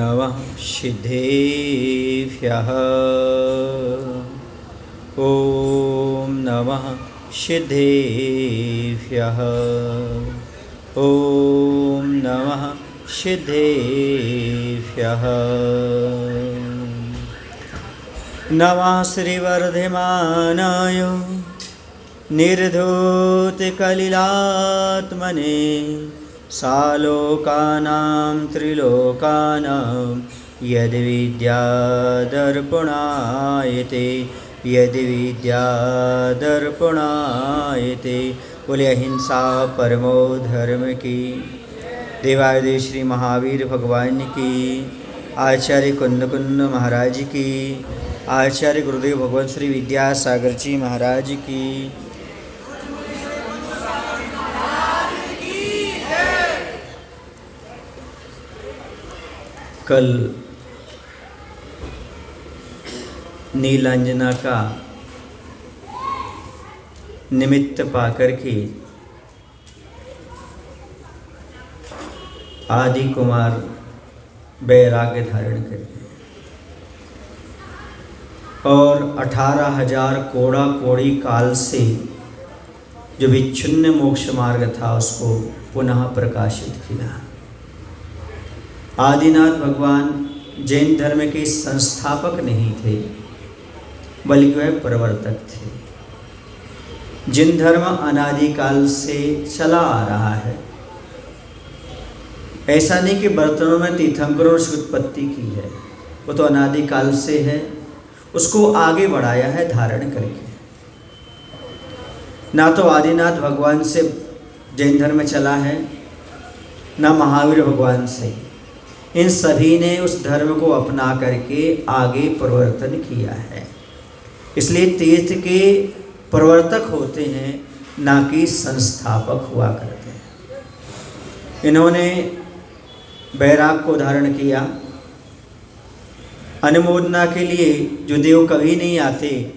नमः सिद्धेभ्यः। ॐ नमः सिद्धेभ्यः। ॐ नमः सिद्धेभ्यः। नमः श्रीवर्धमानाय निर्धूतकलिलात्मने सालोकानां त्रिलोकानां यद्विद्यादर्पणायते यद्विद्यादर्पणायते। बोले अहिंसा परमो धर्म की। देवादिदेव श्री महावीर भगवान की, आचार्य कुंद कुंद महाराज की, आचार्य गुरुदेव भगवान श्री विद्यासागर जी महाराज की। कल नीलांजना का निमित्त पाकर के आदि कुमार वैराग्य धारण करके और 18,000 कोड़ा कोड़ी काल से जो विच्छिन्न मोक्ष मार्ग था उसको पुनः प्रकाशित किया। आदिनाथ भगवान जैन धर्म के संस्थापक नहीं थे, बल्कि वह प्रवर्तक थे। जिन धर्म अनादिकाल से चला आ रहा है, ऐसा नहीं कि बर्तनों में तीर्थंकरों से उत्पत्ति की है, वो तो अनादिकाल से है, उसको आगे बढ़ाया है धारण करके। ना तो आदिनाथ भगवान से जैन धर्म चला है, ना महावीर भगवान से। इन सभी ने उस धर्म को अपना करके आगे परिवर्तन किया है। इसलिए तीर्थ के प्रवर्तक होते हैं, ना कि संस्थापक हुआ करते हैं। इन्होंने वैराग को धारण किया। अनुमोदना के लिए जो देव कभी नहीं आते,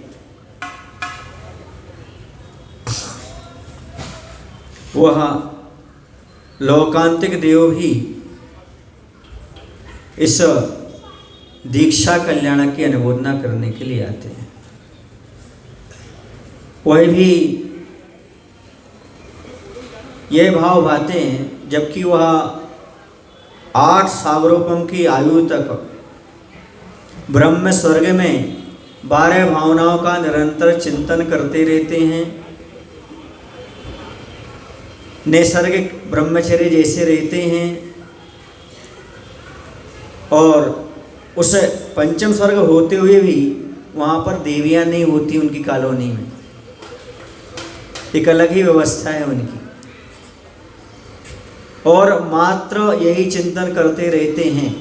वह लोकांतिक देव भी इस दीक्षा कल्याण की अनुमोदना करने के लिए आते हैं। वह भी यह भाव भाते हैं, जबकि वह 8 सावरोपम की आयु तक ब्रह्म स्वर्ग में 12 भावनाओं का निरंतर चिंतन करते रहते हैं। नैसर्गिक ब्रह्मचर्य जैसे रहते हैं और उस पंचम स्वर्ग होते हुए भी वहाँ पर देवियाँ नहीं होती उनकी कॉलोनी में। एक अलग ही व्यवस्था है उनकी। और मात्र यही चिंतन करते रहते हैं,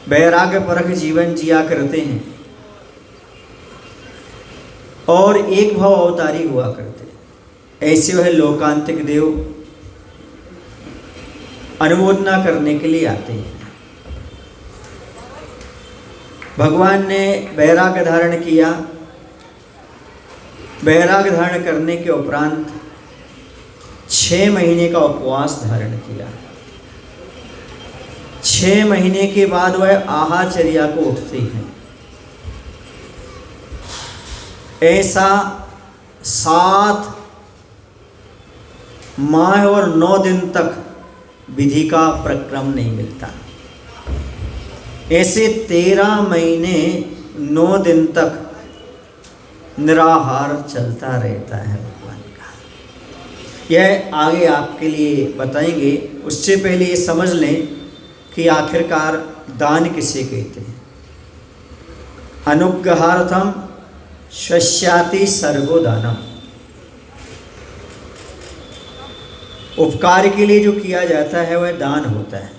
वैराग्य परख जीवन जिया करते हैं और एक भाव अवतारी हुआ करते हैं। ऐसे वह लोकांतिक देव अनुमोदना करने के लिए आते हैं। भगवान ने वैराग्य धारण किया। वैराग्य धारण करने के उपरांत 6 महीने का उपवास धारण किया। 6 महीने के बाद वह आहारचर्या को उठते हैं। ऐसा 7 माह और 9 दिन तक विधि का प्रक्रम नहीं मिलता। ऐसे 13 महीने 9 दिन तक निराहार चलता रहता है भगवान का। यह आगे आपके लिए बताएंगे। उससे पहले ये समझ लें कि आखिरकार दान किसे कहते हैं। अनुग्रहार्थम शस्याति सर्वो दानम। उपकार के लिए जो किया जाता है वह दान होता है।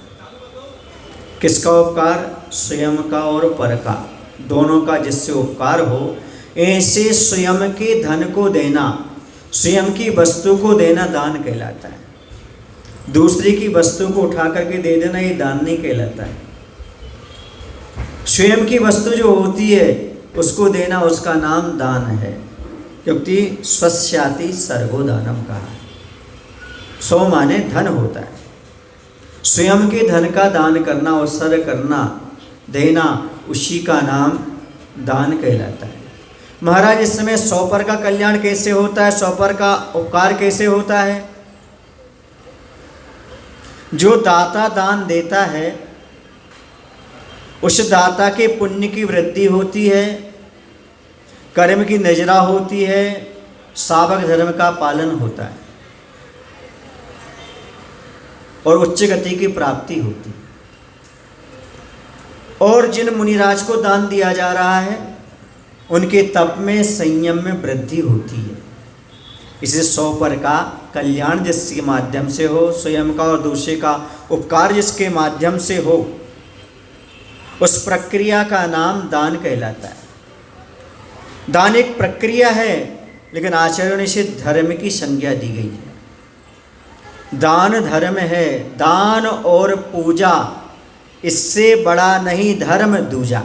किसका उपकार? स्वयं का और पर का, दोनों का जिससे उपकार हो। ऐसे स्वयं के धन को देना, स्वयं की वस्तु को देना दान कहलाता है। दूसरे की वस्तु को उठा करके दे देना ये दान नहीं कहलाता है। स्वयं की वस्तु जो होती है उसको देना, उसका नाम दान है। क्योंकि स्वस्याति सर्वो दानम कहा। स्व माने धन होता है। स्वयं के धन का दान करना, उत्सर्ग करना, देना, उसी का नाम दान कहलाता है। महाराज इस समय 100 पर का कल्याण कैसे होता है, 100 पर का उपकार कैसे होता है? जो दाता दान देता है उस दाता के पुण्य की वृद्धि होती है, कर्म की नजरा होती है, सावक धर्म का पालन होता है और उच्च गति की प्राप्ति होती है। और जिन मुनिराज को दान दिया जा रहा है उनके तप में, संयम में वृद्धि होती है। इसे 100 पर का कल्याण जिसके माध्यम से हो, स्वयं का और दूसरे का उपकार जिसके माध्यम से हो, उस प्रक्रिया का नाम दान कहलाता है। दान एक प्रक्रिया है, लेकिन आचार्यों ने इसे धर्म की संज्ञा दी गई है। दान धर्म है, दान और पूजा इससे बड़ा नहीं धर्म दूजा।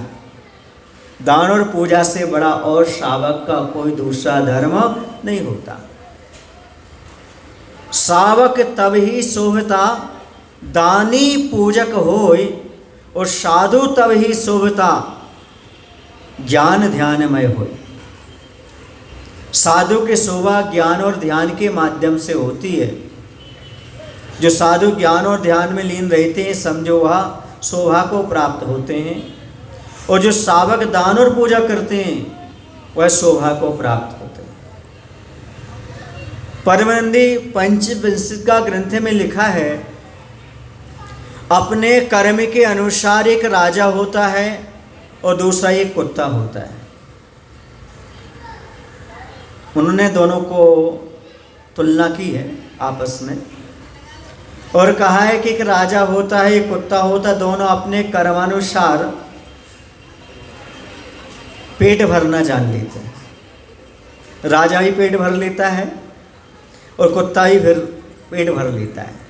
दान और पूजा से बड़ा और सावक का कोई दूसरा धर्म नहीं होता। सावक तब ही शोभता दानी पूजक होय, और साधु तब ही शोभता ज्ञान ध्यानमय होय। साधु की शोभा ज्ञान और ध्यान के माध्यम से होती है। जो साधु ज्ञान और ध्यान में लीन रहते हैं, समझो वह शोभा को प्राप्त होते हैं, और जो सावक दान और पूजा करते हैं वह शोभा को प्राप्त होते हैं। परमानंदी पंचविंशतिका ग्रंथ में लिखा है, अपने कर्म के अनुसार एक राजा होता है और दूसरा एक कुत्ता होता है। उन्होंने दोनों को तुलना की है आपस में और कहा है कि एक राजा होता है, एक कुत्ता होता है, दोनों अपने कर्मानुसार पेट भरना जान लेते हैं। राजा ही पेट भर लेता है और कुत्ता ही फिर पेट भर लेता है।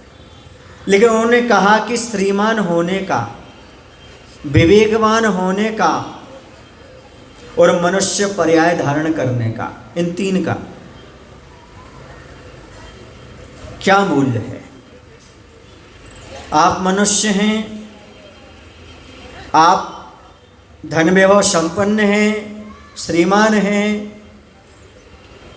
लेकिन उन्होंने कहा कि श्रीमान होने का, विवेकवान होने का और मनुष्य पर्याय धारण करने का, इन तीन का क्या मूल्य है। आप मनुष्य हैं, आप धन वैभव संपन्न हैं, श्रीमान हैं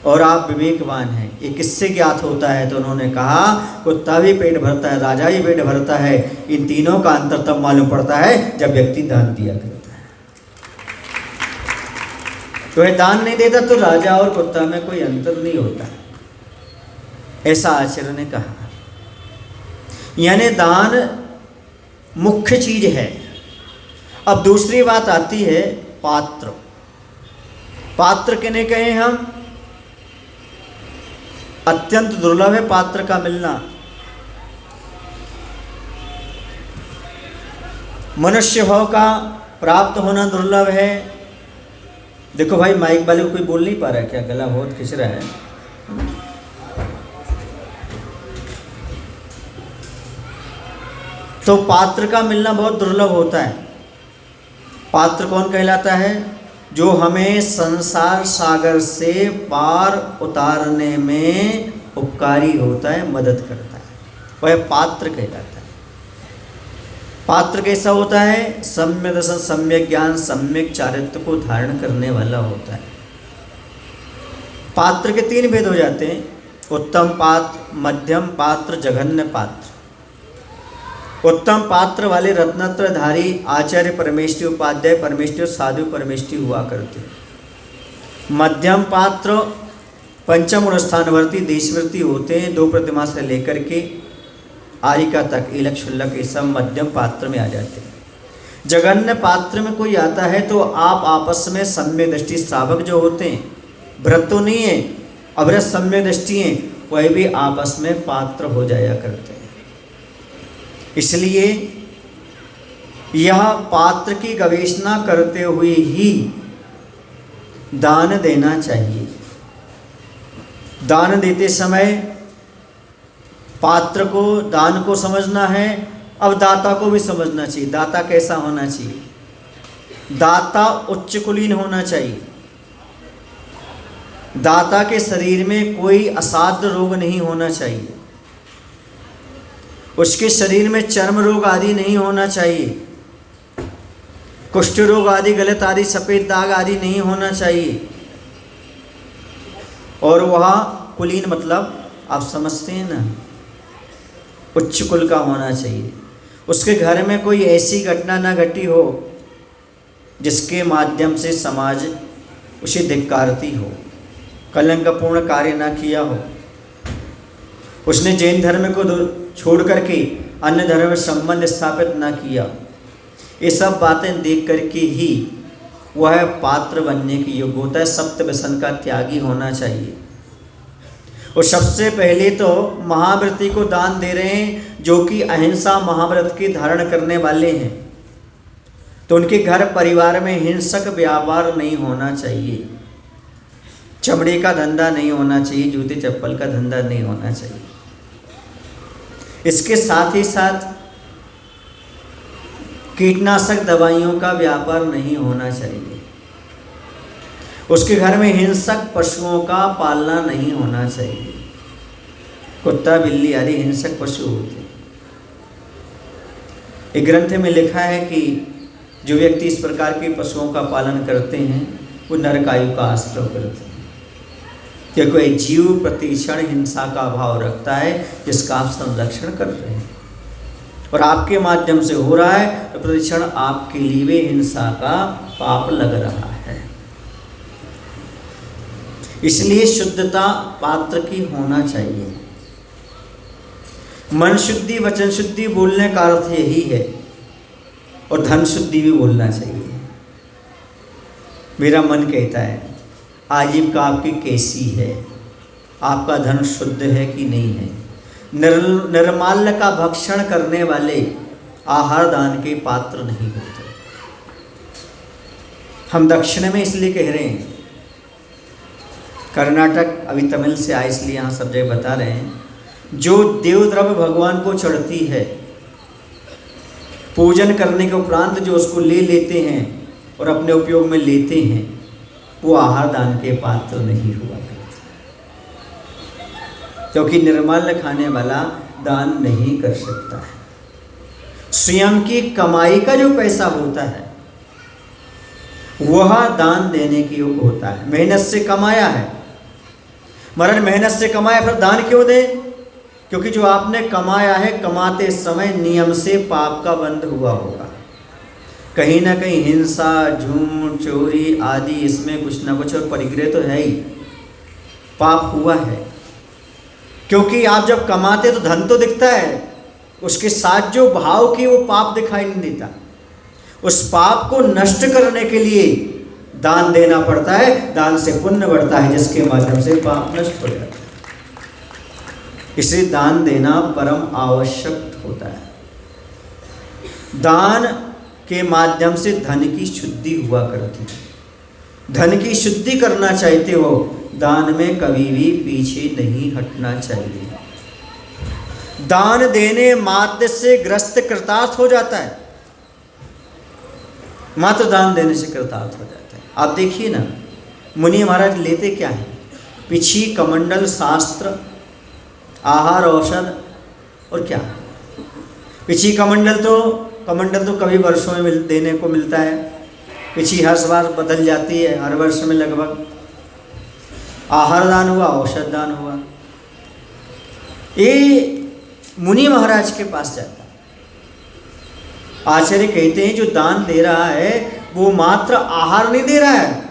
और आप विवेकवान हैं। ये किससे ज्ञात होता है? तो उन्होंने कहा कुत्ता भी पेट भरता है, राजा ही पेट भरता है। इन तीनों का अंतर तब मालूम पड़ता है जब व्यक्ति दान दिया करता है। तो ये दान नहीं देता तो राजा और कुत्ता में कोई अंतर नहीं होता, ऐसा आचार्य ने कहा। यानी दान मुख्य चीज है। अब दूसरी बात आती है पात्र। पात्र किन्हें कहें हम? अत्यंत दुर्लभ है पात्र का मिलना। मनुष्य भाव का प्राप्त होना दुर्लभ है। देखो भाई, माइक वाले को कोई बोल नहीं पा रहा है क्या? गला बहुत खिंच रहा है। तो पात्र का मिलना बहुत दुर्लभ होता है। पात्र कौन कहलाता है? जो हमें संसार सागर से पार उतारने में उपकारी होता है, मदद करता है, वह पात्र कहलाता है। पात्र कैसा होता है? सम्यक दर्शन, सम्यक ज्ञान, सम्यक चारित्र को धारण करने वाला होता है। पात्र के 3 भेद हो जाते हैं, उत्तम पात्र, मध्यम पात्र, जघन्य पात्र। उत्तम पात्र वाले रत्नत्रधारी आचार्य परमेष्टि, उपाध्याय परमेष्टि, साधु परमेष्टि हुआ करते। मध्यम पात्र पंचम गुण स्थानवर्ती देशवर्ती होते हैं। 2 प्रतिमा से लेकर के आरिका तक, इलक शुल्लक, ये सब मध्यम पात्र में आ जाते हैं। जघन्य पात्र में कोई आता है तो आप आपस में सम्यक दृष्टि, श्रावक जो होते हैं, व्रत तो नहीं है, अव्रत सम्यक दृष्टि हैं, वह भी आपस में पात्र हो जाया करते हैं। इसलिए यह पात्र की गवेषणा करते हुए ही दान देना चाहिए। दान देते समय पात्र को, दान को समझना है, अब दाता को भी समझना चाहिए। दाता कैसा होना चाहिए? दाता उच्च कुलीन होना चाहिए। दाता के शरीर में कोई असाध्य रोग नहीं होना चाहिए। उसके शरीर में चर्म रोग आदि नहीं होना चाहिए, कुष्ठ रोग आदि, गलत आदि, सफ़ेद दाग आदि नहीं होना चाहिए। और वह कुलीन मतलब आप समझते हैं ना, उच्च कुल का होना चाहिए। उसके घर में कोई ऐसी घटना न घटी हो जिसके माध्यम से समाज उसे धिक्कारती हो, कलंकपूर्ण कार्य न किया हो, उसने जैन धर्म को छोड़ करके अन्य धर्म में संबंध स्थापित न किया। ये सब बातें देख करके ही वह पात्र बनने की योग्य होता है। सप्त व्यसन का त्यागी होना चाहिए। और सबसे पहले तो महाव्रती को दान दे रहे हैं जो कि अहिंसा महाव्रत के धारण करने वाले हैं, तो उनके घर परिवार में हिंसक व्यापार नहीं होना चाहिए, चमड़े का धंधा नहीं होना चाहिए, जूते चप्पल का धंधा नहीं होना चाहिए। इसके साथ ही साथ कीटनाशक दवाइयों का व्यापार नहीं होना चाहिए। उसके घर में हिंसक पशुओं का पालना नहीं होना चाहिए। कुत्ता बिल्ली आदि हिंसक पशु होते हैं। एक ग्रंथ में लिखा है कि जो व्यक्ति इस प्रकार के पशुओं का पालन करते हैं वो नरकायु का आश्रय करते हैं, कि कोई जीव प्रतिक्षण हिंसा का भाव रखता है जिसका आप संरक्षण कर रहे हैं और आपके माध्यम से हो रहा है, तो प्रतिक्षण आपके लिए भी हिंसा का पाप लग रहा है। इसलिए शुद्धता पात्र की होना चाहिए। मन शुद्धि, वचन शुद्धि बोलने का अर्थ यही है, और धन शुद्धि भी बोलना चाहिए। मेरा मन कहता है आजीविका आपकी कैसी है, आपका धन शुद्ध है कि नहीं है। निर्माल्य का भक्षण करने वाले आहार दान के पात्र नहीं होते। हम दक्षिण में इसलिए कह रहे हैं, कर्नाटक अभी तमिल से आए इसलिए यहाँ सब जगह बता रहे हैं, जो देवद्रव्य भगवान को चढ़ती है, पूजन करने के उपरांत जो उसको ले लेते हैं और अपने उपयोग में लेते हैं, वो आहार दान के पात्र नहीं हुआ करते, क्योंकि निर्माल्य खाने वाला दान नहीं कर सकता है। स्वयं की कमाई का जो पैसा होता है वह दान देने के योग्य होता है। मेहनत से कमाया है, मरण मेहनत से कमाया, फिर दान क्यों दे? क्योंकि जो आपने कमाया है, कमाते समय नियम से पाप का बंध हुआ होगा। कहीं ना कहीं हिंसा, झूठ, चोरी आदि इसमें कुछ ना कुछ और परिग्रह तो है ही, पाप हुआ है। क्योंकि आप जब कमाते तो धन तो दिखता है, उसके साथ जो भाव की वो पाप दिखाई नहीं देता। उस पाप को नष्ट करने के लिए दान देना पड़ता है। दान से पुण्य बढ़ता है, जिसके माध्यम से पाप नष्ट हो जाता है। इसलिए दान देना परम आवश्यक होता है। दान के माध्यम से धन की शुद्धि हुआ करती है। धन की शुद्धि करना चाहते हो, दान में कभी भी पीछे नहीं हटना चाहिए। दान देने मात्र से ग्रस्त कृतार्थ हो जाता है, मात्र दान देने से कृतार्थ हो जाता है। आप देखिए ना, मुनि महाराज लेते क्या है? पिछी, कमंडल, शास्त्र, आहार, औषध और क्या? पिछी कमंडल तो कभी वर्षों में देने को मिलता है। पिछी हर बार बदल जाती है, हर वर्ष में लगभग। आहार दान हुआ, औषध दान हुआ। ये मुनि महाराज के पास जाता है। आचार्य कहते हैं जो दान दे रहा है वो मात्र आहार नहीं दे रहा है,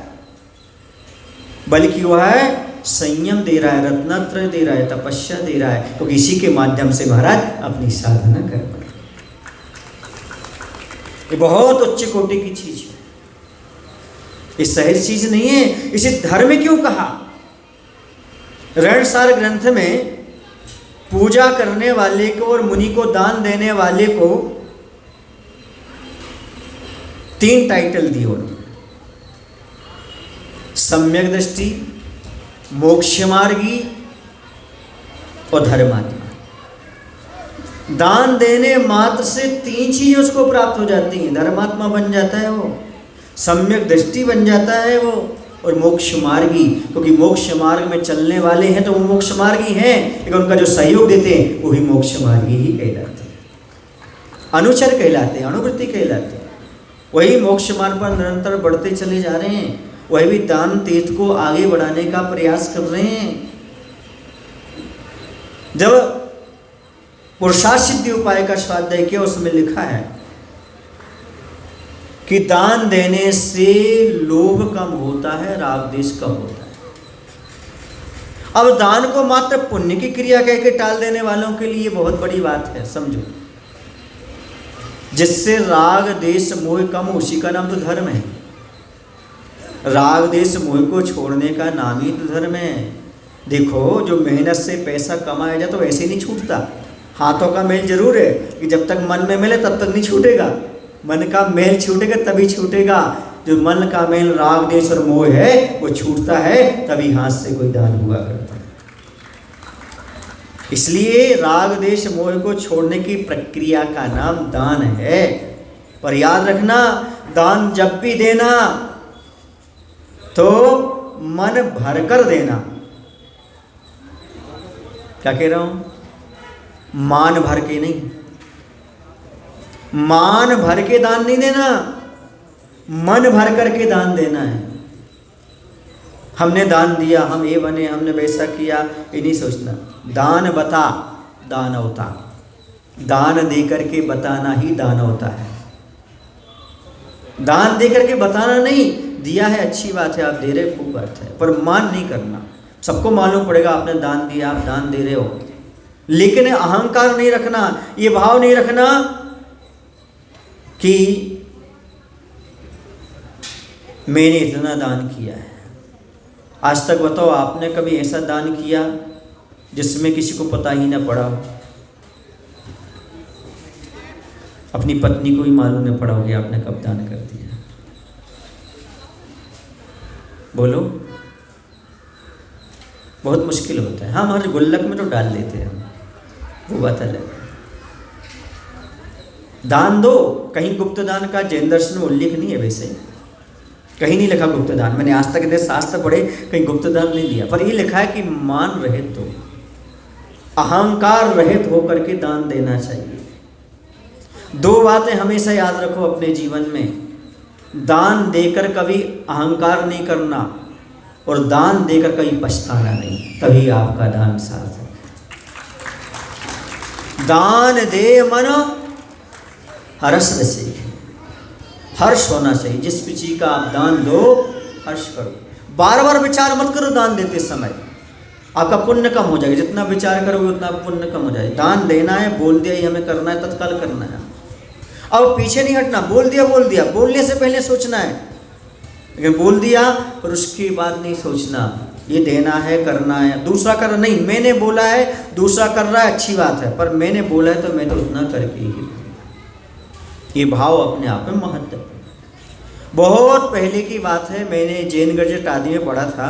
बल्कि वह है संयम दे रहा है, रत्नत्रय दे रहा है, तपस्या दे रहा है। तो इसी के माध्यम से महाराज अपनी साधना कर पाए। ये बहुत उच्च कोटि की चीज है, ये सहज चीज नहीं है। इसे धर्म क्यों कहा? रणसार ग्रंथ में पूजा करने वाले को और मुनि को दान देने वाले को 3 टाइटल दिए उन्होंने: सम्यक दृष्टि, मोक्ष मार्गी और धर्मात्मा। दान देने मात्र से 3 चीजें उसको प्राप्त हो जाती हैं। धर्मात्मा बन जाता है वो, सम्यक दृष्टि बन जाता है वो, और मोक्ष मार्गी, क्योंकि मोक्ष मार्ग में चलने वाले हैं तो वो मोक्ष मार्गी हैं, लेकिन उनका जो सहयोग देते हैं वही मोक्ष मार्गी ही कहलाते हैं, अनुचर कहलाते हैं, अनुवृत्ति कहलाते हैं। वही मोक्ष मार्ग पर निरंतर बढ़ते चले जा रहे हैं, वही भी दान तीर्थ को आगे बढ़ाने का प्रयास कर रहे हैं। जब पुरुषार्थ सिद्धि उपाय का स्वाध्याय किया उसमें लिखा है कि दान देने से लोभ कम होता है, राग द्वेष कम होता है। अब दान को मात्र पुण्य की क्रिया कह के टाल देने वालों के लिए बहुत बड़ी बात है, समझो। जिससे राग द्वेष मोह कम, उसी का नाम तो धर्म है। राग द्वेष मोह को छोड़ने का नाम ही तो धर्म है। देखो, जो मेहनत से पैसा कमाया जाए तो ऐसे नहीं छूटता। हाथों का मेल जरूर है कि जब तक मन में मिले तब तक नहीं छूटेगा, मन का मेल छूटेगा तभी छूटेगा। जो मन का मेल राग द्वेष और मोह है वो छूटता है तभी हाथ से कोई दान हुआ करता है। इसलिए राग द्वेष मोह को छोड़ने की प्रक्रिया का नाम दान है। पर याद रखना, दान जब भी देना तो मन भरकर देना। क्या कह रहा हूं? मान भर के नहीं, मान भर के दान नहीं देना, मन भर करके दान देना है। हमने दान दिया, हम ये बने, हमने वैसा किया, ये नहीं सोचना। दान बता, दान होता। दान दे करके बताना ही दान होता है। दान दे करके बताना नहीं, दिया है अच्छी बात है, आप दे रहे खूब बात है, पर मान नहीं करना। सबको मालूम पड़ेगा आपने दान दिया, आप दान दे रहे हो, लेकिन अहंकार नहीं रखना, ये भाव नहीं रखना कि मैंने इतना दान किया है। आज तक बताओ, आपने कभी ऐसा दान किया जिसमें किसी को पता ही ना पड़ा हो? अपनी पत्नी को ही मालूम न पड़ा हो कि आपने कब दान कर दिया? बोलो, बहुत मुश्किल होता है। हाँ, हमारे गुल्लक में तो डाल देते हैं हम, वो बात अलग है। दान दो, कहीं गुप्त दान का जैन दर्शन में उल्लेख नहीं है, वैसे कहीं नहीं लिखा गुप्त दान। मैंने आज तक इतने शास्त्र पढ़े, कहीं गुप्त दान नहीं दिया, पर ये लिखा है कि मान रहित दो, अहंकार रहित होकर के दान देना चाहिए। दो बातें हमेशा याद रखो अपने जीवन में, दान देकर कभी अहंकार नहीं करना और दान देकर कभी पछताना नहीं, तभी आपका दान सार्थक है। दान दे मन हर्ष रसे, हर्ष होना चाहिए। जिस भी चीज का आप दान दो, हर्ष करो। बार बार विचार मत करो दान देते समय, आपका पुण्य कम हो जाएगा। जितना विचार करोगे उतना पुण्य कम हो जाएगा। दान देना है, बोल दिया ही हमें करना है, तत्काल करना है। अब पीछे नहीं हटना, बोल दिया, बोलने से पहले सोचना है, लेकिन बोल दिया पर उसके बाद नहीं सोचना ये देना है, करना है, दूसरा कर नहीं। मैंने बोला है, दूसरा कर रहा है, अच्छी बात है, पर मैंने बोला है तो मैं तो उतना करके ही। ये भाव अपने आप में महत्वपूर्ण। बहुत पहले की बात है, मैंने जैन गजट आदि में पढ़ा था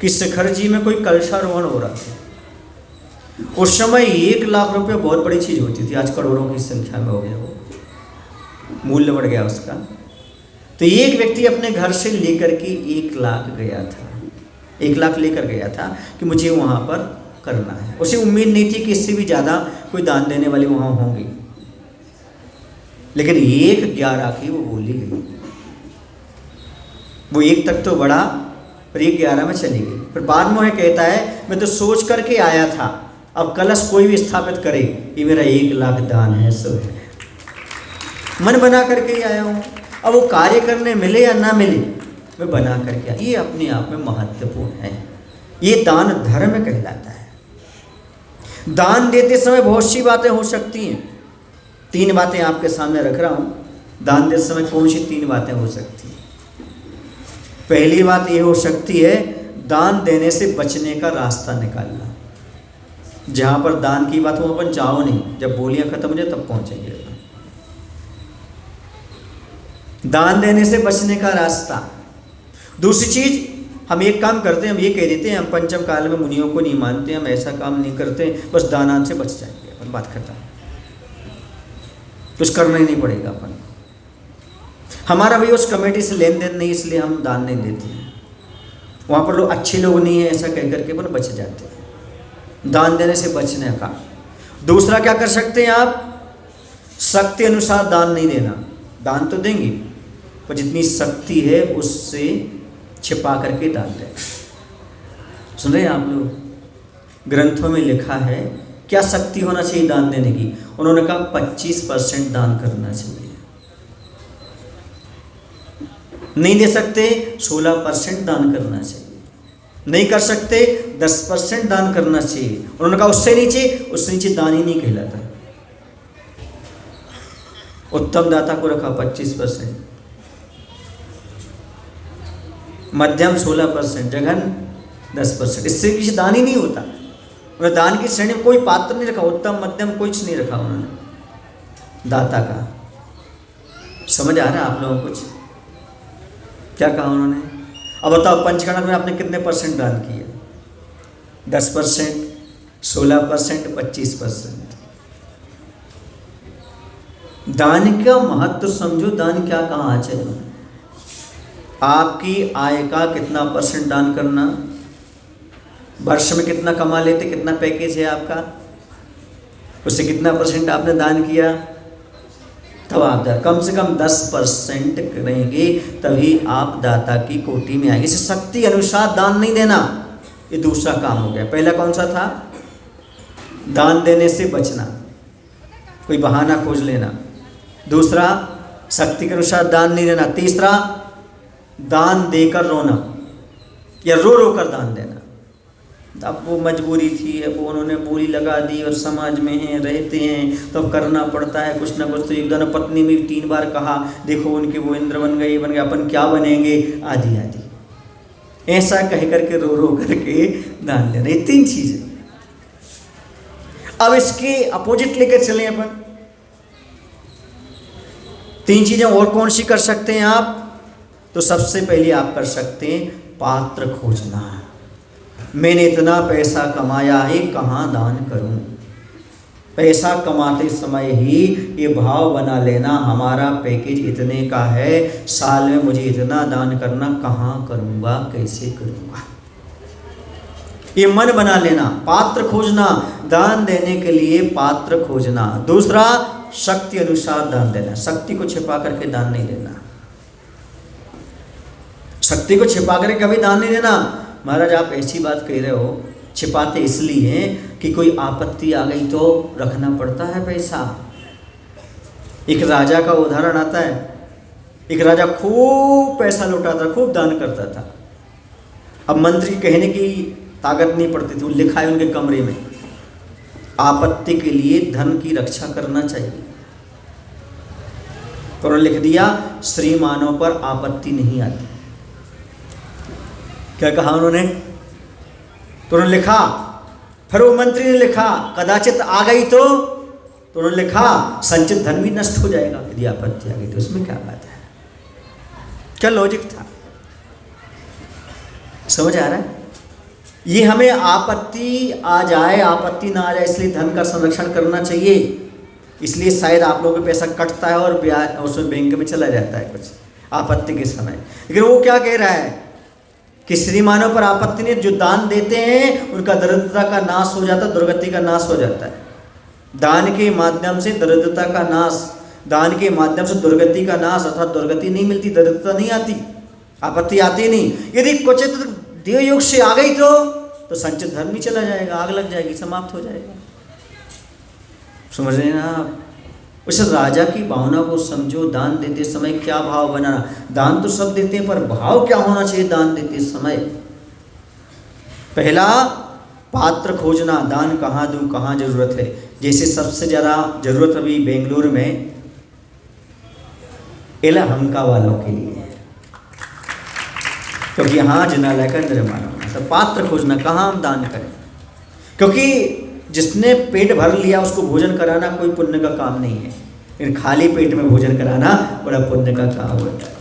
कि शिखर जी में कोई कलशारोहण हो रहा था। उस समय 1 लाख रुपये बहुत बड़ी चीज़ होती थी, आज करोड़ों की संख्या में हो गया, वो मूल्य बढ़ गया उसका। तो एक व्यक्ति अपने घर से लेकर के 1 लाख गया था, 1 लाख लेकर गया था कि मुझे वहाँ पर करना है। उसे उम्मीद नहीं थी कि इससे भी ज़्यादा कोई दान देने वाले वहाँ होंगे, लेकिन 1/11 की वो बोली गई। वो 1 तक तो बढ़ा पर 1/11 में चली गई। फिर बाद में वह कहता है, मैं तो सोच करके आया था, अब कलश कोई भी स्थापित करे, ये मेरा 1 लाख दान है, सो है, मन बना करके ही आया हूँ। अब वो कार्य करने मिले या ना मिले, मैं बना करके आया। ये अपने आप में महत्वपूर्ण है, ये दान धर्म कहलाता है। दान देते समय बहुत सी बातें हो सकती हैं। 3 बातें आपके सामने रख रहा हूँ। दान देते समय कौन सी 3 बातें हो सकती हैं? पहली बात ये हो सकती है, दान देने से बचने का रास्ता निकालना। जहाँ पर दान की बात हो अपन जाओ नहीं, जब बोलियाँ खत्म हो जाए तब पहुँचेंगे। दान देने से बचने का रास्ता। दूसरी चीज, हम एक काम करते हैं, हम ये कह देते हैं हम पंचम काल में मुनियों को नहीं मानते, हम ऐसा काम नहीं करते, बस दानान से बच जाएंगे, अपन बात खत्म, कुछ करना ही नहीं पड़ेगा अपन। हमारा भी उस कमेटी से लेन देन नहीं, इसलिए हम दान नहीं देते हैं। वहाँ पर लोग अच्छे लोग नहीं हैं ऐसा कह करके पर बच जाते हैं। दान देने से बचने का। दूसरा क्या कर सकते हैं आप, शक्ति अनुसार दान नहीं देना। दान तो देंगे पर जितनी शक्ति है उससे छिपा करके दान दें। सुन रहे हैं आप लोग, ग्रंथों में लिखा है क्या शक्ति होना चाहिए दान देने की। उन्होंने कहा 25% दान करना चाहिए। नहीं दे सकते 16% दान करना चाहिए। नहीं कर सकते 10% दान करना चाहिए। उन्होंने कहा उससे नीचे दान ही नहीं कहलाता। उत्तम दाता को रखा 25%, मध्यम 16%, जघन 10%। इससे पीछे दान ही नहीं होता। उन्होंने दान की श्रेणी में कोई पात्र नहीं रखा, उत्तम मध्यम कुछ नहीं रखा उन्होंने दाता का। समझ आ रहा है आप लोगों को कुछ क्या कहा उन्होंने। अब बताओ पंचकर्म में आपने कितने % दान किया? 10%, 16%, 25%। दान का महत्व समझो। दान क्या कहा चलो, आपकी आय का कितना % दान करना, वर्ष में कितना कमा लेते, कितना पैकेज है आपका, उससे कितना % आपने दान किया, तब आप कम से कम 10% करेंगे तभी आप दाता की कोटि में आएंगे। इसे शक्ति अनुसार दान नहीं देना, ये दूसरा काम हो गया। पहला कौन सा था, दान देने से बचना, कोई बहाना खोज लेना। दूसरा शक्ति के अनुसार दान नहीं देना। तीसरा दान देकर रोना या रो रो कर दान देना। अब वो मजबूरी थी, अब वो उन्होंने बोली लगा दी और समाज में हैं, रहते हैं तो अब करना पड़ता है कुछ ना कुछ। तो एक दिन पत्नी में 3 बार कहा देखो उनके वो इंद्र बन गए, अपन क्या बनेंगे, आदि आदि, ऐसा कह करके रो रो करके दान देना। ये 3 चीजें। अब इसके अपोजिट लेकर चलें अपन। 3 चीजें और कौन सी कर सकते हैं आप, तो सबसे पहले आप कर सकते हैं पात्र खोजना। मैंने इतना पैसा कमाया है, कहाँ दान करूं। पैसा कमाते समय ही ये भाव बना लेना हमारा पैकेज इतने का है, साल में मुझे इतना दान करना, कहाँ करूंगा, कैसे करूंगा, ये मन बना लेना। पात्र खोजना, दान देने के लिए पात्र खोजना। दूसरा शक्ति अनुसार दान देना। शक्ति को छिपा करके दान नहीं देना। शक्ति को छिपा करके कभी दान नहीं देना। महाराज आप ऐसी बात कह रहे हो, छिपाते इसलिए कि कोई आपत्ति आ गई तो रखना पड़ता है पैसा। एक राजा का उदाहरण आता है। एक राजा खूब पैसा लुटाता, खूब दान करता था। अब मंत्री कहने की ताकत नहीं पड़ती थी, वो लिखा है उनके कमरे में, आपत्ति के लिए धन की रक्षा करना चाहिए। तो उन्होंने लिख दिया श्रीमानों पर आपत्ति नहीं आती। क्या कहा उन्होंने, तो उन्होंने लिखा। फिर वो मंत्री ने लिखा कदाचित आ गई तो उन्होंने लिखा संचित धन भी नष्ट हो जाएगा यदि आपत्ति आ गई तो। उसमें क्या बात है, क्या लॉजिक था, समझ आ रहा है। ये हमें आपत्ति आ जाए, आपत्ति ना आ जाए, इसलिए धन का संरक्षण करना चाहिए। इसलिए शायद आप लोगों का पैसा कटता है और ब्याज उसमें बैंक में चला जाता है कुछ आपत्ति के समय। लेकिन वो क्या कह रहा है कि श्रीमानों पर आपत्ति नहीं, जो दान देते हैं उनका दरिद्रता का नाश हो जाता है, दुर्गति का नाश हो जाता है। दान के माध्यम से दरिद्रता का नाश, दान के माध्यम से दुर्गति का नाश, अर्थात दुर्गति नहीं मिलती, दरिद्रता नहीं आती, आपत्ति आती नहीं। यदि क्वचित देव योग से आ गई तो संचित धर्म ही चला जाएगा, आग लग जाएगी, समाप्त हो जाएगा। समझ रहे हैं ना आप। उस राजा की भावना को समझो। दान देते समय क्या भाव बनाना। दान तो सब देते हैं पर भाव क्या होना चाहिए दान देते समय। पहला पात्र खोजना, दान कहाँ दूँ, कहाँ जरूरत है। जैसे सबसे ज़्यादा जरूरत अभी बेंगलुरु में एलहंका वालों के लिए है, क्योंकि यहाँ जिनालय का निर्माण होना। तो पात्र खोजना, कहाँ हम दान करें, क्योंकि जिसने पेट भर लिया उसको भोजन कराना कोई पुण्य का काम नहीं है, लेकिन खाली पेट में भोजन कराना बड़ा पुण्य का काम होता है।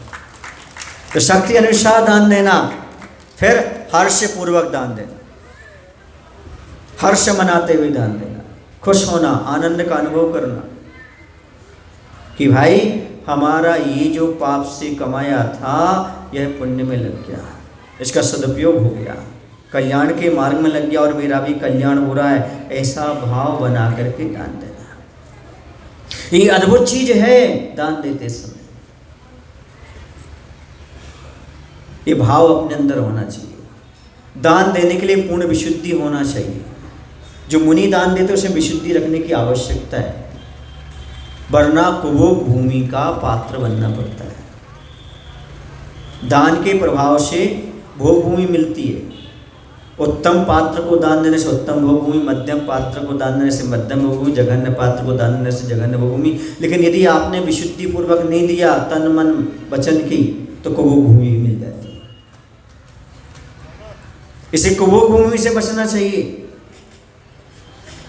तो शक्ति अनुसार दान देना। फिर हर्ष पूर्वक दान देना, हर्ष मनाते हुए दान देना, खुश होना, आनंद का अनुभव करना कि भाई हमारा ये जो पाप से कमाया था यह पुण्य में लग गया। इसका सदुपयोग हो गया, कल्याण के मार्ग में लग गया और मेरा भी कल्याण हो रहा है, ऐसा भाव बना करके दान देना। ये अद्भुत चीज है दान देते समय। ये भाव अपने अंदर होना चाहिए। दान देने के लिए पूर्ण विशुद्धि होना चाहिए। जो मुनि दान देते उसे विशुद्धि रखने की आवश्यकता है, वरना कुभोग भूमि का पात्र बनना पड़ता है। दान के प्रभाव से भोग भूमि मिलती है। उत्तम पात्र को दान देने से उत्तम भोग भूमि, मध्यम पात्र को दान देने से मध्यम भोग भूमि, जघन्य पात्र को दान देने से जघन्य भोग भूमि। लेकिन यदि आपने विशुद्धि पूर्वक नहीं दिया तन मन वचन की, तो कुभोग भूमि मिल जाती है। इसे कुभोग भूमि से बचना चाहिए।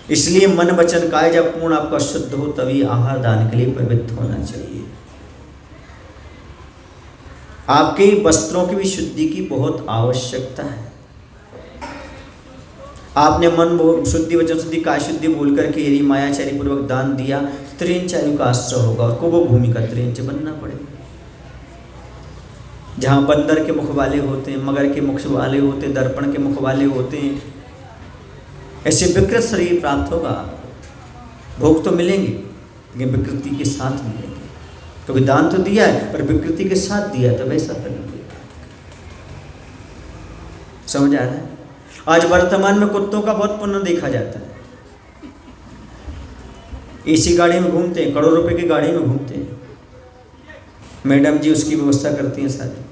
इसलिए मन वचन काया जब पूर्ण आपका शुद्ध हो, तभी आहार दान के लिए पवित्र होना चाहिए। आपके वस्त्रों की भी शुद्धि की बहुत आवश्यकता है। आपने मन शुद्धि वचन शुद्धि काय शुद्धि बोल करके यदि मायाचारी पूर्वक दान दिया, त्रिंचायु का आश्रय होगा और कुभोग भूमि का त्रिंच बनना पड़ेगा। जहाँ बंदर के मुख वाले होते हैं, मगर के मुख वाले होते हैं, दर्पण के मुख वाले होते हैं, ऐसे विकृत शरीर प्राप्त होगा। भोग तो मिलेंगे लेकिन विकृति के साथ मिलेंगे। कभी दान तो दिया है पर विकृति के साथ दिया तो वैसा फल मिलेगा। समझ आ रहा है? आज वर्तमान में कुत्तों का बहुत पुण्य देखा जाता है। एसी गाड़ी में घूमते हैं, करोड़ों रुपए की गाड़ी में घूमते हैं, मैडम जी उसकी व्यवस्था करती हैं, सारी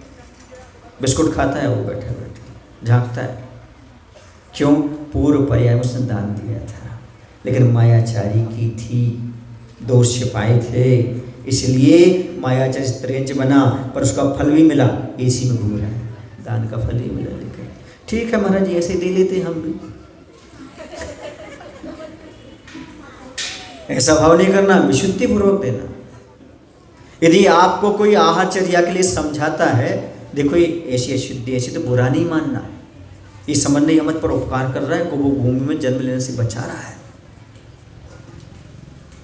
बिस्कुट खाता है, वो बैठे बैठे झांकता है। क्यों? पूर्व पर्याय में उसने दान दिया था, लेकिन मायाचारी की थी, दोष छिपाए थे, इसलिए मायाचारी त्रिंच बना, पर उसका फल भी मिला। एसी में घूम रहा है, दान का फल ही मिला। लेकिन ठीक है महाराज जी, ऐसे दे लेते हम भी। ऐसा भाव नहीं करना, विशुद्धि पूर्वक देना। यदि आपको कोई आहारचर्या के लिए समझाता है, देखो ये ऐसी अशुद्धि, ऐसी, तो बुरा नहीं मानना। ये समझने मत पर उपकार कर रहा है, को वो भूमि में जन्म लेने से बचा रहा है।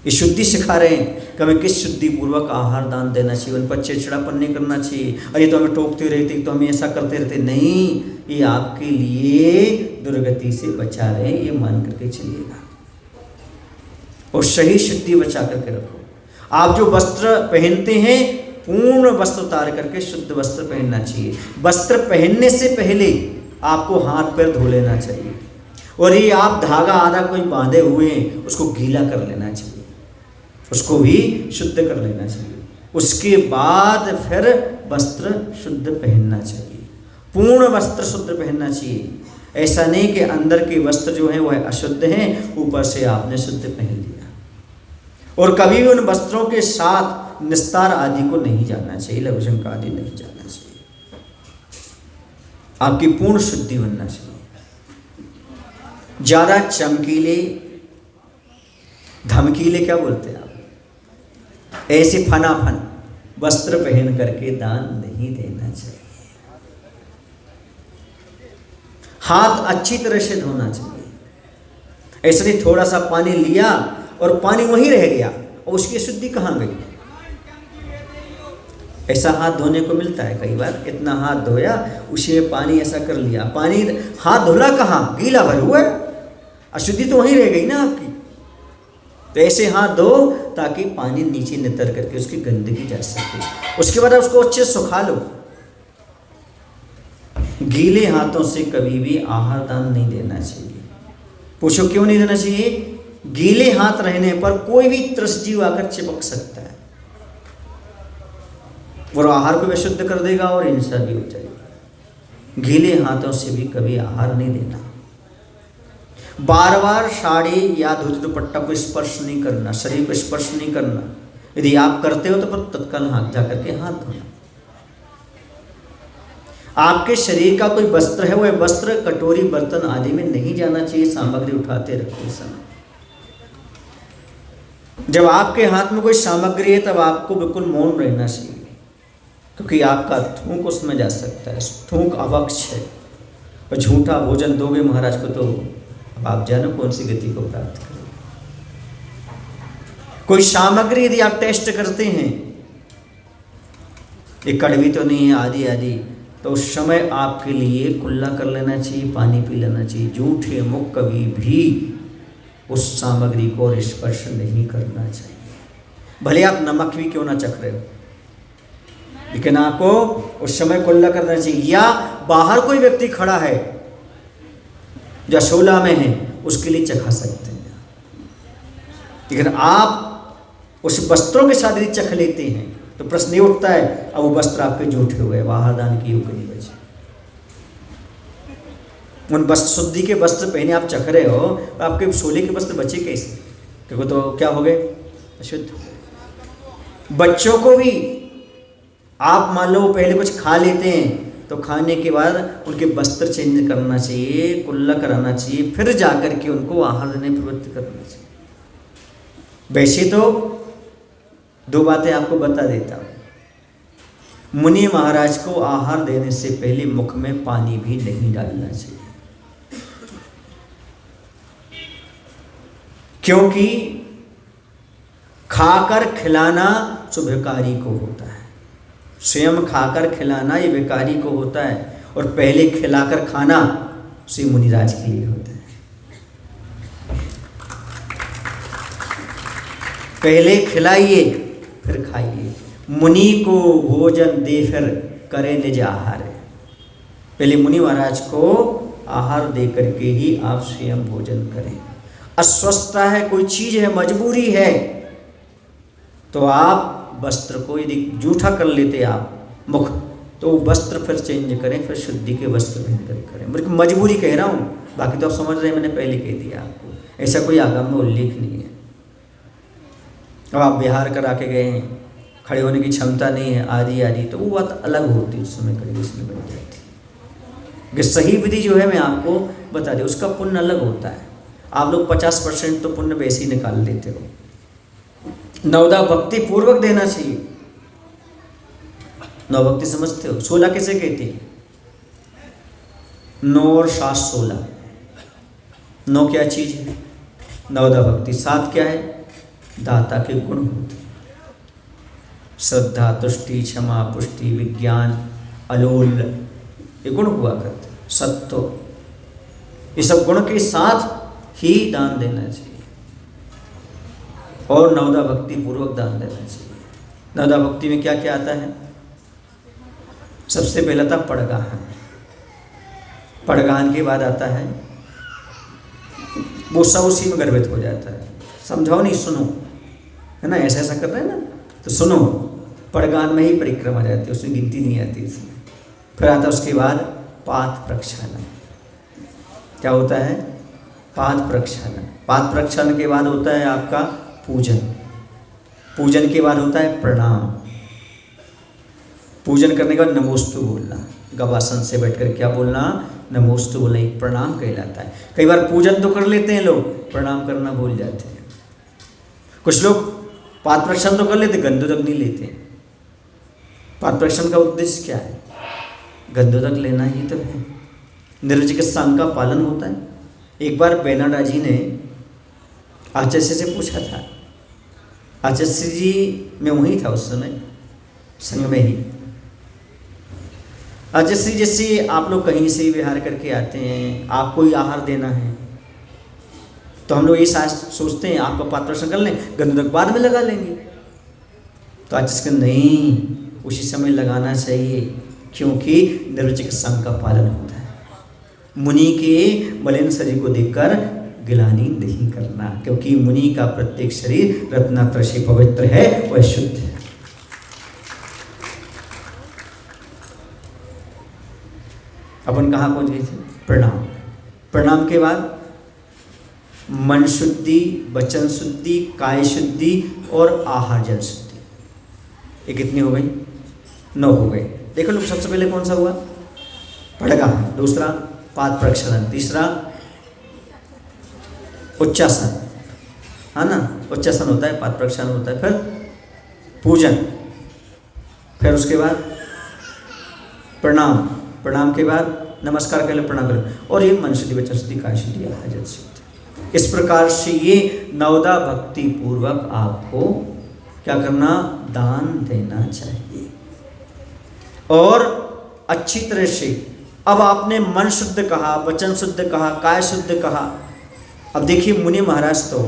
ये शुद्धि सिखा रहे हैं कि हमें किस शुद्धि पूर्वक आहार दान देना चाहिए। उन पर चिड़चिड़ापन नहीं करना चाहिए, अरे तो हमें टोकते रहते, तो हमें ऐसा करते रहते। नहीं, ये आपके लिए दुर्गति से बचा रहे हैं, ये मान करके चलिएगा। और सही शुद्धि बचा करके रखो। आप जो वस्त्र पहनते हैं, पूर्ण वस्त्र उतार करके शुद्ध वस्त्र पहनना चाहिए। वस्त्र पहनने से पहले आपको हाथ पैर धो लेना चाहिए। और ये आप धागा आधा कोई बांधे हुए हैं, उसको गीला कर लेना चाहिए, उसको भी शुद्ध कर लेना चाहिए। उसके बाद फिर वस्त्र शुद्ध पहनना चाहिए, पूर्ण वस्त्र शुद्ध पहनना चाहिए। ऐसा नहीं कि अंदर के वस्त्र जो हैं वह अशुद्ध हैं, ऊपर से आपने शुद्ध पहन लिया। और कभी भी उन वस्त्रों के साथ निस्तार आदि को नहीं जाना चाहिए, लघुशंक आदि नहीं जाना चाहिए। आपकी पूर्ण शुद्धि बनना चाहिए। ज़्यादा चमकीले, धमकीले क्या बोलते हैं आप, ऐसे फनाफन वस्त्र पहन करके दान नहीं देना चाहिए। हाथ अच्छी तरह से धोना चाहिए। ऐसे नहीं थोड़ा सा पानी लिया और पानी वहीं रह गया और उसकी शुद्धि कहाँ गई। ऐसा हाथ धोने को मिलता है कई बार। इतना हाथ धोया, उसी में पानी ऐसा कर लिया, पानी हाथ धुला कहाँ, गीला भर हुआ है, अशुद्धि तो वहीं रह गई ना आपकी। तो ऐसे हाथ धो ताकि पानी नीचे नितर करके उसकी गंदगी जा सके। उसके बाद उसको अच्छे से सुखा लो। गीले हाथों से कभी भी आहार दान नहीं देना चाहिए। पूछो क्यों नहीं देना चाहिए? गीले हाथ रहने पर कोई भी त्रसजीव आकर चिपक सकता है और आहार को भी शुद्ध कर देगा और हिंसा भी हो जाएगी। गीले हाथों से भी कभी आहार नहीं देना। बार बार साड़ी या धोती दुपट्टा को स्पर्श नहीं करना, शरीर को स्पर्श नहीं करना। यदि आप करते हो तो पर तत्काल हाथ जा करके हाथ धोना। आपके शरीर का कोई वस्त्र है, वह वस्त्र कटोरी बर्तन आदि में नहीं जाना चाहिए सामग्री उठाते रखते समय। जब आपके हाथ में कोई सामग्री है तब आपको बिल्कुल मौन रहना चाहिए, क्योंकि आपका थूक उसमें जा सकता है। थूक अवक्ष है और झूठा भोजन दोगे महाराज को तो अब आप जानो कौन सी गति को प्राप्त करें। कोई सामग्री यदि आप टेस्ट करते हैं, ये कड़वी तो नहीं है, आदि आदि, तो उस समय आपके लिए कुल्ला कर लेना चाहिए, पानी पी लेना चाहिए। झूठे मुख कभी भी उस सामग्री को स्पर्श नहीं करना चाहिए, भले आप नमक भी क्यों ना चख रहे हो, लेकिन आपको उस समय कुल्ला करना चाहिए। या बाहर कोई व्यक्ति खड़ा है जो अशोला में है, उसके लिए चखा सकते हैं, लेकिन आप उस वस्त्रों के साथ यदि चख लेते हैं तो प्रश्न ये उठता है, अब वो वस्त्र आपके झूठे हो गए, बाहर दान की योग्य नहीं बचे। उन वस्त्र शुद्धि के वस्त्र पहने आप चख रहे हो, और आपके सोले के वस्त्र बचे कैसे? देखो तो क्या हो गए, अशुद्ध। बच्चों को भी आप मान लो पहले कुछ खा लेते हैं, तो खाने के बाद उनके वस्त्र चेंज करना चाहिए, कुल्ला कराना चाहिए, फिर जाकर के उनको आहार देने प्रवृत्त करना चाहिए। वैसे तो दो बातें आपको बता देता हूँ। मुनि महाराज को आहार देने से पहले मुख में पानी भी नहीं डालना चाहिए, क्योंकि खाकर खिलाना जो भिखारी को होता है, स्वयं खाकर खिलाना ये भिखारी को होता है, और पहले खिलाकर खाना श्री मुनिराज के लिए होता है। पहले खिलाइए फिर खाइए। मुनि को भोजन दे फिर करे निज आहार। पहले मुनि महाराज को आहार दे करके ही आप स्वयं भोजन करें। अस्वस्थता है, कोई चीज है, मजबूरी है, तो आप वस्त्र को यदि जूठा कर लेते आप मुख, तो वस्त्र फिर चेंज करें, फिर शुद्धि के वस्त्र पहन कर करें। मजबूरी कह रहा हूँ, बाकी तो आप समझ रहे हैं, मैंने पहले कह दिया आपको, ऐसा कोई आगम में उल्लेख नहीं है। अब आप बिहार करा के गए हैं, खड़े होने की क्षमता नहीं है, आदि तो वो बात अलग होती है, उस समय कंडीशन बन जाती है। सही विधि जो है मैं आपको बता दें, उसका पुण्य अलग होता है। आप लोग 50% तो पुण्य वैसे ही निकाल देते हो। नवदा भक्ति पूर्वक देना चाहिए। नवभक्ति समझते हो? 16 कैसे कहते हैं? 9 और 7 16। 9 क्या चीज है? नवदा भक्ति। 7 क्या है? दाता के गुण होते हैं, श्रद्धा, तुष्टि, क्षमा, पुष्टि, विज्ञान, अलोल, ये गुण हुआ करते। सत्व, ये सब गुण के साथ ही दान देना चाहिए, और नवदा भक्ति पूर्वक दान देना चाहिए। नवदा भक्ति में क्या क्या आता है? सबसे पहला था पड़गाहन। पड़गाहन के बाद आता है, वो सब उसी में गर्भित हो जाता है। समझाओ नहीं, सुनो, है ना, ऐसा ऐसा कर रहे हैं ना, तो सुनो। पड़गान में ही परिक्रमा जाती है, उसमें गिनती नहीं आती इसमें। फिर आता उसके बाद पाद प्रक्षालन। क्या होता है? पाद प्रक्षालन। पाद प्रक्षालन के बाद होता है आपका पूजन। पूजन के बाद होता है प्रणाम। पूजन करने के बाद नमोस्तु बोलना, गवासन से बैठकर क्या बोलना? नमोस्तु बोलना, एक प्रणाम कहलाता है। कई बार पूजन तो कर लेते हैं लोग, प्रणाम करना भूल जाते हैं। कुछ लोग पाद प्रक्षालन तो कर लेते, गंधोदक नहीं लेते। पाद प्रक्षालन का उद्देश्य क्या है? गंधोदक लेना ही तो है। निर्जलिक संघ का पालन होता है। एक बार बेनाडा जी ने आचार्य से पूछा था, आचार्य जी मैं वहीं था उस समय, संघ में ही। आचार्य जी, जैसे आप लोग कहीं से विहार करके आते हैं, आपको ही आहार देना है, तो हम लोग ये सोचते हैं आपका पाद प्रक्षालन कर लें, गंधोदक बाद में लगा लेंगे। तो आचार्य नहीं, उसी समय लगाना चाहिए, क्योंकि निर्वचक संघ का पालन होता है। मुनि के मलिन शरीर को देखकर गिलानी नहीं करना, क्योंकि मुनि का प्रत्येक शरीर रत्नात्र से पवित्र है, वह शुद्ध है। अपन कहाँ पहुंच गए थे? प्रणाम। प्रणाम के बाद मन शुद्धि, वचन शुद्धि, काय शुद्धि और आहार जल शुद्धि। ये कितनी हो गई? 9 हो गए। देखो लोग, सबसे पहले कौन सा हुआ? पड़गाहन। दूसरा पाद प्रक्षालन। तीसरा उच्चासन, है ना, उच्चासन होता है, पाद प्रक्षालन होता है। फिर पूजन, फिर उसके बाद प्रणाम, प्रणाम के बाद नमस्कार कर लो, प्रणाम करो, और ये मन शुद्धि, वचन शुद्धि, काय शुद्धि, आहार जल शुद्धि। इस प्रकार से ये नवदा भक्ति पूर्वक आपको क्या करना? दान देना चाहिए। और अच्छी तरह से। अब आपने मन शुद्ध कहा, वचन शुद्ध कहा, काय शुद्ध कहा। अब देखिए मुनि महाराज तो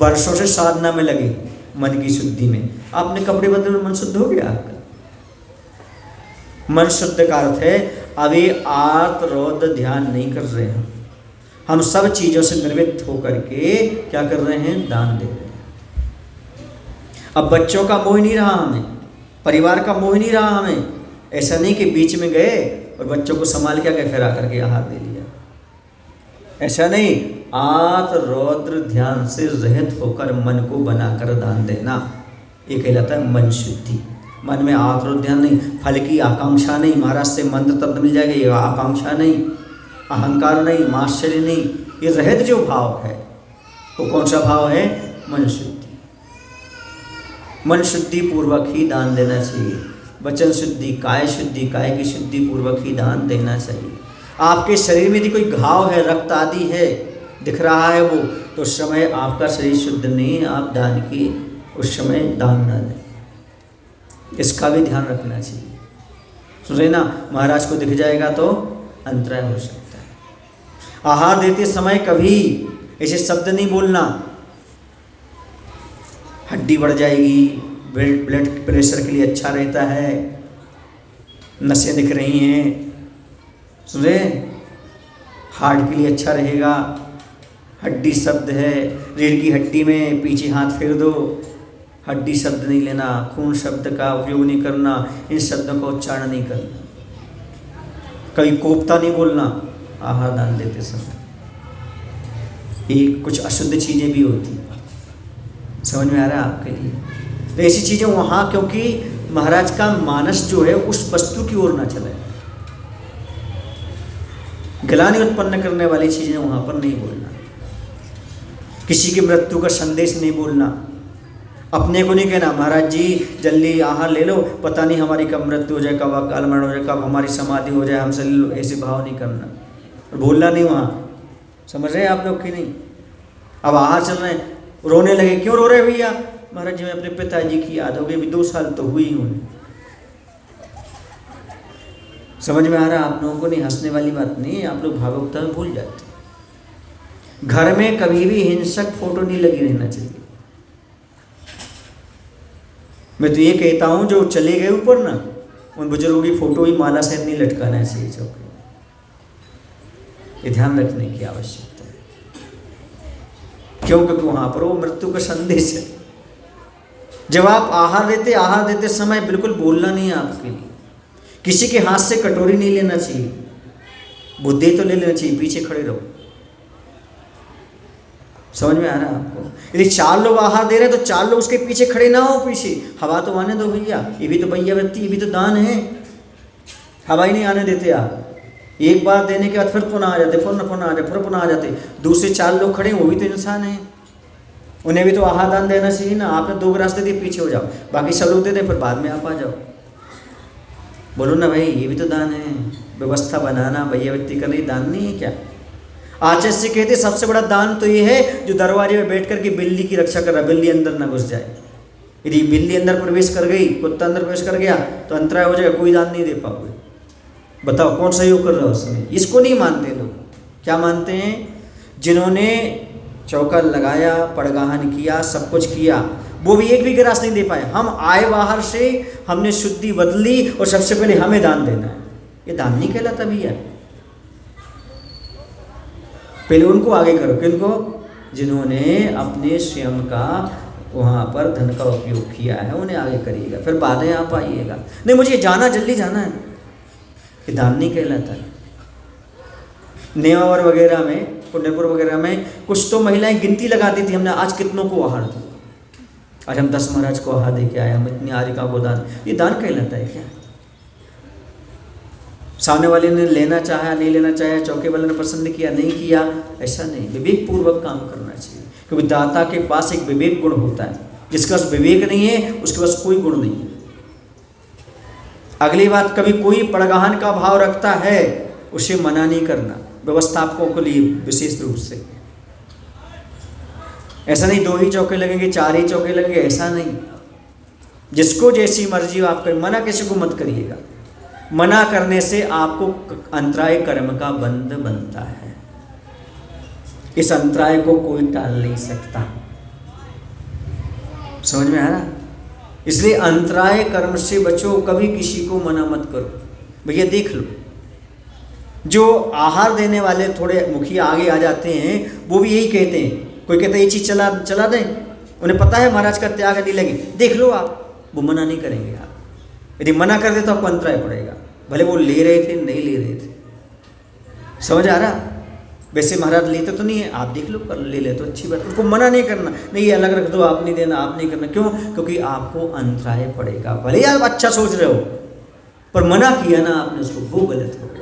वर्षों से साधना में लगे मन की शुद्धि में। आपने कपड़े बदले मन शुद्ध हो गया आपका। मन शुद्ध का अर्थ है अभी आर्त रौद्र ध्यान नहीं कर रहे हैं हम सब चीज़ों से निर्वृत्त होकर के क्या कर रहे हैं, दान दे रहे हैं। अब बच्चों का मोह नहीं रहा हमें, परिवार का मोह नहीं रहा हमें। ऐसा नहीं कि बीच में गए और बच्चों को संभाल के आगे फिरा करके आहार दे लिया, ऐसा नहीं। आर्त रौद्र ध्यान से रहित होकर मन को बनाकर दान देना, ये कहलाता है मन शुद्धि। मन में आर्त रौद्र ध्यान नहीं, फल की आकांक्षा नहीं, महाराज से मंत्र तब मिल जाएगा, ये आकांक्षा नहीं, अहंकार नहीं, माश्चर्य नहीं, ये रहित जो भाव है वो कौन सा भाव है, मन शुद्धि। मन शुद्धि पूर्वक ही दान देना चाहिए। वचन शुद्धि, काय शुद्धि, काय की शुद्धि पूर्वक ही दान देना चाहिए। आपके शरीर में यदि कोई घाव है, रक्त आदि है, दिख रहा है वो, तो उस समय आपका शरीर शुद्ध नहीं, आप दान की उस समय दान न दें, इसका भी ध्यान रखना चाहिए। सुन रहे ना, महाराज को दिख जाएगा तो अंतराय हो सकता है। आहार देते समय कभी ऐसे शब्द नहीं बोलना, हड्डी बढ़ जाएगी, ब्लड प्रेशर के लिए अच्छा रहता है, नसें दिख रही हैं, सुन रहे, हार्ट के लिए अच्छा रहेगा, हड्डी शब्द है, रीढ़ की हड्डी में पीछे हाथ फेर दो, हड्डी शब्द नहीं लेना, खून शब्द का उपयोग नहीं करना, इन शब्दों का उच्चारण नहीं करना, कभी कोफ्ता नहीं बोलना आहार दान देते समय। ये कुछ अशुद्ध चीज़ें भी होती, समझ में आ रहा है आपके लिए? तो ऐसी चीज़ें वहाँ, क्योंकि महाराज का मानस जो है उस वस्तु की ओर ना चले, ग्लानि उत्पन्न करने वाली चीज़ें वहाँ पर नहीं बोलना, किसी की मृत्यु का संदेश नहीं बोलना, अपने को नहीं कहना महाराज जी जल्दी आहार ले लो, पता नहीं हमारी कब मृत्यु हो जाए, कब अकाल मरण हो जाए, कब हमारी समाधि हो जाए, हमसे ले लो, ऐसे भाव नहीं करना और बोलना नहीं वहाँ। समझ रहे हैं आप लोग कि नहीं? अब आहार चल रहे हैं, रोने लगे, क्यों रो रहे भैया? महाराज जी मैं अपने पिताजी की याद हो गई, अभी 2 साल तो हुई उन्हें। समझ में आ रहा है आप लोगों को? नहीं, हंसने वाली बात नहीं है, आप लोग भावुकता में भूल जाते। घर में कभी भी हिंसक फोटो नहीं लगी रहना चाहिए। मैं तो ये कहता हूँ जो चले गए ऊपर ना, उन बुजुर्गों की फोटो ही माला सहित नहीं लटकाना चाहिए चौक, ये ध्यान रखने की आवश्यकता है। क्यों? क्योंकि वहाँ पर वो मृत्यु का संदेश है। जब आप आहार देते समय बिल्कुल बोलना नहीं है आपके लिए, किसी के हाथ से कटोरी नहीं लेना चाहिए, बुद्धि तो ले लेना चाहिए, पीछे खड़े रहो। समझ में आ रहा है आपको? यदि 4 लोग आहार दे रहे हैं तो 4 लोग उसके पीछे खड़े ना हो, पीछे हवा तो आने दो भैया, ये भी तो भैया व्यक्ति, ये भी तो दान है, हवा ही नहीं आने देते आप। एक बार देने के बाद फिर पुनः आ जाते, फिर पुनः आ जाते, दूसरे 4 लोग खड़े, वो भी तो इंसान है, उन्हें भी तो आहार दान देना चाहिए ना। आपने 2 रास्ते दिए, पीछे हो जाओ, बाकी सब लोग दे दें, फिर बाद में आप आ जाओ। बोलो ना भाई, ये भी तो दान है, व्यवस्था बनाना भैया व्यक्ति का नहीं, दान नहीं है क्या? आचार्य से कहते सबसे बड़ा दान तो ये है जो दरवाजे में बैठ करके बिल्ली की रक्षा कर रहा, बिल्ली अंदर ना घुस जाए। यदि बिल्ली अंदर प्रवेश कर गई, कुत्ता अंदर प्रवेश कर गया तो अंतराय हो जाएगा, कोई दान नहीं दे पाओगे। बताओ कौन सहयोग कर रहा है उसमें? इसको नहीं मानते लोग। क्या मानते हैं? जिन्होंने चौका लगाया, पड़गाहन किया, सब कुछ किया, वो भी एक भी गिरास नहीं दे पाए। हम आए बाहर से, हमने शुद्धि बदली और सबसे पहले हमें दान देना है, ये दान नहीं कहलाता भैया। पहले उनको आगे करो, किनको? जिन्होंने अपने स्वयं का वहाँ पर धन का उपयोग किया है, उन्हें आगे करिएगा, फिर बाद में आप आइएगा। नहीं मुझे जाना, जल्दी जाना है, ये दान नहीं कहलाता है। नेवावर वगैरह में, पुण्यपुर वगैरह में कुछ तो महिलाएं गिनती लगाती थी, हमने आज कितनों को आहार दिया, आज हम 10 महाराज को आहार दे के आए, हम इतनी आरिका को दान, ये दान कहलाता है क्या? सामने वाले ने लेना चाहा, नहीं लेना चाहा, चौके वाले ने पसंद किया, नहीं किया, ऐसा नहीं, विवेक पूर्वक काम करना चाहिए। क्योंकि दाता के पास एक विवेक गुण होता है, जिसके पास विवेक नहीं है उसके पास कोई गुण नहीं है। अगली बात, कभी कोई पड़गाहन का भाव रखता है उसे मना नहीं करना, व्यवस्थापकों के लिए विशेष रूप से। ऐसा नहीं 2 ही चौके लगेंगे, 4 ही चौके लगेंगे, ऐसा नहीं। जिसको जैसी मर्जी आप करें, मना किसी को मत करिएगा। मना करने से आपको अंतराय कर्म का बंध बनता है। इस अंतराय को कोई टाल नहीं सकता। समझ में आ रहा? इसलिए अंतराय कर्म से बचो, कभी किसी को मना मत करो। भैया देख लो, जो आहार देने वाले थोड़े मुखिया आगे आ जाते हैं, वो भी यही कहते हैं। कोई कहता है ये चीज़ चला दें, उन्हें पता है महाराज का त्याग नहीं लगे, देख लो आप, वो मना नहीं करेंगे। आप यदि मना कर दे तो आपको अंतराय पड़ेगा, भले वो ले रहे थे नहीं ले रहे थे। समझ आ रहा? वैसे महाराज लेते तो नहीं है, आप देख लो, कर ले ले तो अच्छी बात, उनको मना नहीं करना, नहीं ये अलग रख दो, आप नहीं देना, आप नहीं करना। क्यों? क्योंकि आपको अंतराय पड़ेगा। भले आप अच्छा सोच रहे हो, पर मना किया ना आपने उसको, वो गलत हो गया।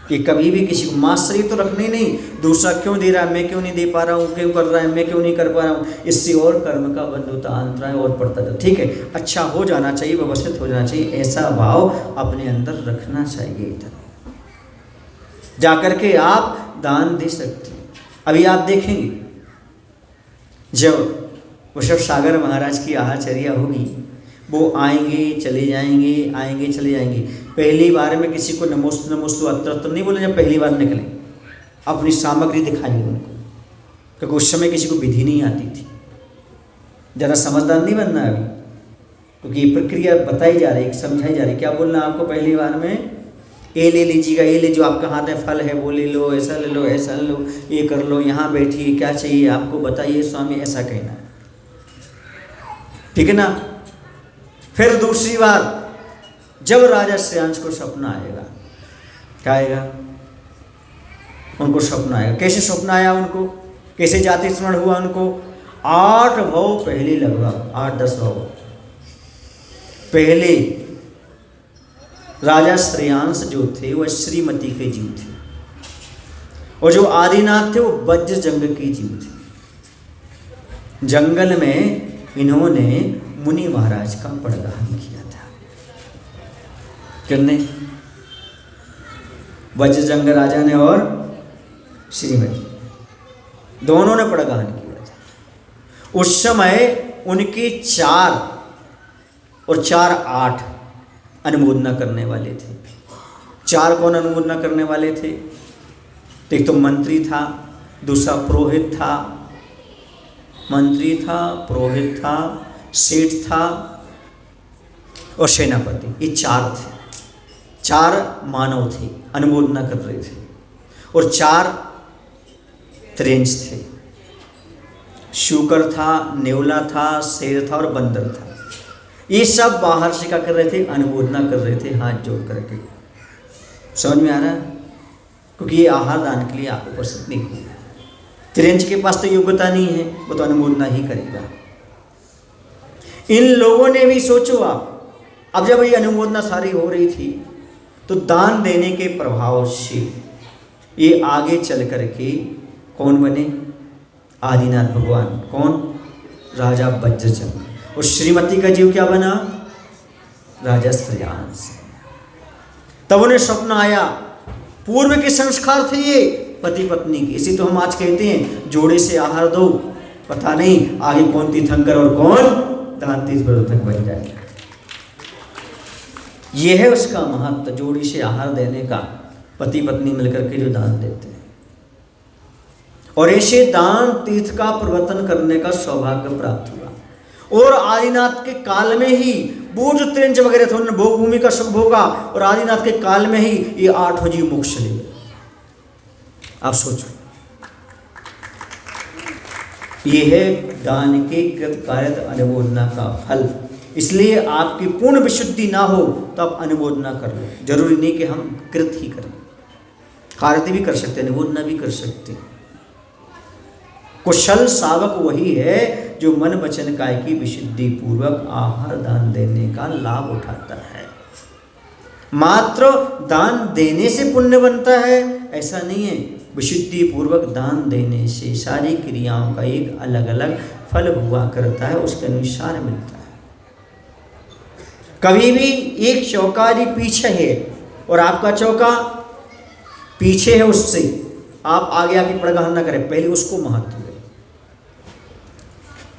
कि कभी भी किसी को मास्टरी तो रखनी नहीं, दूसरा क्यों दे रहा है, मैं क्यों नहीं दे पा रहा हूँ, क्यों कर रहा है, मैं क्यों नहीं कर पा रहा हूँ, इससे और कर्म का बंध होता, अंतराय और पड़ता था। ठीक है, अच्छा हो जाना चाहिए, व्यवस्थित हो जाना चाहिए, ऐसा भाव अपने अंदर रखना चाहिए। इधर जाकर के आप दान दे सकते हैं। अभी आप देखेंगे, जब वृषभ सागर महाराज की आहारचर्या होगी, वो आएंगे चले जाएंगे, आएंगे चले जाएंगे। पहली बार में किसी को नमोस्तु नमोस्तु अत्र नहीं बोले, जब पहली बार निकले अपनी सामग्री दिखाएंगे उनको, क्योंकि उस समय किसी को विधि नहीं आती थी। ज़रा समझदार नहीं बनना अभी, क्योंकि ये प्रक्रिया बताई जा रही है, समझाई जा रही है। क्या बोलना आपको पहली बार में? ये ले लीजिएगा, ये ले, जो आपका हाथ में फल है वो ले लो, ऐसा ले लो, ऐसा ले लो, ये कर लो, यहाँ बैठिए, क्या चाहिए आपको बताइए स्वामी, ऐसा कहना है। ठीक है ना? फिर दूसरी बार जब राजा श्रेयांश को सपना आएगा, क्या आएगा? उनको सपना आएगा। कैसे सपना आया उनको, कैसे जाति स्मरण हुआ उनको? 8 भाव पहले, लगभग 8-10 भाव पहले राजा श्रेयांश जो थे वह श्रीमती के जीव थे, और जो आदिनाथ थे वो वज्र जंग के जीव थे। जंगल में इन्होंने मुनि महाराज का पड़गाहन किया था। किसने? वज्र जंग राजा ने और श्रीमती, दोनों ने पड़गाहन किया था। उस समय उनके 4 और 4 8 अनुमोदना करने वाले थे। 4 कौन अनुमोदना करने वाले थे? एक तो मंत्री था, दूसरा पुरोहित था, मंत्री था, पुरोहित था, सेठ था और सेनापति। ये 4 थे, 4 मानव थे, अनुमोदना कर रहे थे, और 4 त्रिंज थे। शूकर था, नेवला था, शेर था और बंदर था। ये सब बाहर से क्या कर रहे थे? अनुमोदना कर रहे थे, हाथ जोड़ करके। समझ में आ रहा है? क्योंकि ये आहार दान के लिए आपको उपस्थित नहीं हुआ। त्रिंज के पास तो योग्यता नहीं है, वो तो अनुमोदना ही करेगा। इन लोगों ने भी सोचो आप, अब जब ये अनुमोदना सारी हो रही थी, तो दान देने के प्रभाव से ये आगे चल करके कौन बने? आदिनाथ भगवान। कौन? राजा वज्रजंग। और श्रीमती का जीव क्या बना? राजा श्रेयांश। तब उन्हें स्वप्न आया, पूर्व के संस्कार थे ये पति पत्नी के। इसी तो हम आज कहते हैं जोड़े से आहार दो, पता नहीं आगे कौन तीर्थंकर और कौन दान तीर्थवर्धक बन जाए। यह है उसका महत्व, जोड़ी से आहार देने का, पति पत्नी मिलकर के जो दान देते हैं। और ऐसे दान तीर्थ का प्रवर्तन करने का सौभाग्य प्राप्त हुआ। और आदिनाथ के काल में ही वो जो त्रिंज वगैरह थे उन्होंने भोग भूमि का सुख भोगा, और आदिनाथ के काल में ही ये 8 जीव मोक्ष ले गए। आप सोचो, ये है दान के कृत कार्य अनुमोदना का फल। इसलिए आपकी पूर्ण विशुद्धि ना हो तो आप अनुमोदना कर लो। जरूरी नहीं कि हम कृत ही करें, कार्य भी कर सकते हैं, अनुमोदना भी कर सकते हैं। कुशल सावक वही है जो मन वचन काय की विशुद्धि पूर्वक आहार दान देने का लाभ उठाता है। मात्र दान देने से पुण्य बनता है ऐसा नहीं है, विशुद्धि पूर्वक दान देने से सारी क्रियाओं का एक अलग अलग फल हुआ करता है, उसके अनुसार मिलता है। कभी भी एक चौका यदि पीछे है और आपका चौका पीछे है, उससे आप आगे आके प्रगाहन न करें, पहले उसको महत्व दें,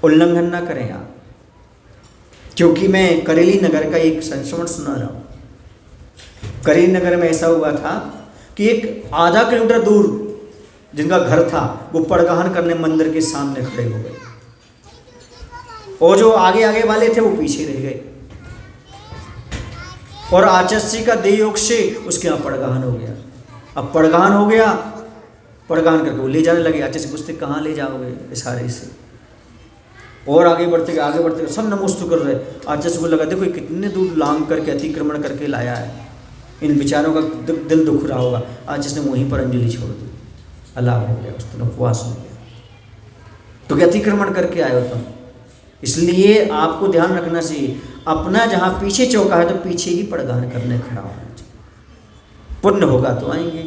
उल्लंघन न करें आप। क्योंकि मैं करेली नगर का एक संस्मरण सुना रहा हूँ। करीमनगर में ऐसा हुआ था कि एक आधा किलोमीटर दूर जिनका घर था वो पड़गाहन करने मंदिर के सामने खड़े हो गए, और जो आगे आगे वाले थे वो पीछे रह गए। और आचस्सी का देयोग से उसके यहाँ पड़गाहन हो गया। अब पड़गाहन हो गया, पड़गाहन करके वो ले जाने लगे। आचस्सी पूछते कहाँ ले जाओगे इशारे से, और आगे बढ़ते गए, सब नमोस्तु कर रहे। आचस्सी को लगा देखो कितने दूर लांग करके अतिक्रमण करके लाया है, इन बेचारों का दिल दुख रहा होगा। आचस्सी ने वहीं पर अंजलि छोड़ दी, अलाव हो गया, उस दिन उपवास हो गया। तो क्या अतिक्रमण करके आए हो तुम? इसलिए आपको ध्यान रखना चाहिए, अपना जहाँ पीछे चौका है तो पीछे ही पड़गाहन करने खड़ा होना चाहिए। पुण्य होगा तो आएंगे,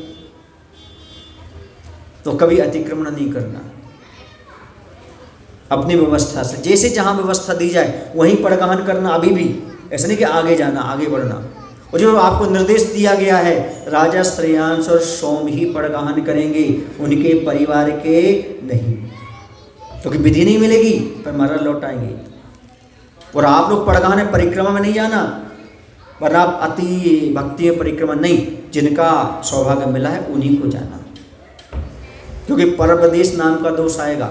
तो कभी अतिक्रमण नहीं करना। अपनी व्यवस्था से जैसे जहाँ व्यवस्था दी जाए वहीं पड़गाहन करना। अभी भी ऐसा नहीं कि आगे जाना, आगे बढ़ना। और जो आपको निर्देश दिया गया है, राजा श्रेयांश और सोम ही पड़गाहन करेंगे, उनके परिवार के नहीं, क्योंकि विधि नहीं मिलेगी पर मरा लौट आएंगे। और आप लोग पड़गाहन परिक्रमा में नहीं जाना, वरना आप अति भक्ति परिक्रमा नहीं, जिनका सौभाग्य मिला है उन्हीं को जाना, क्योंकि परप्रदेश नाम का दोष आएगा।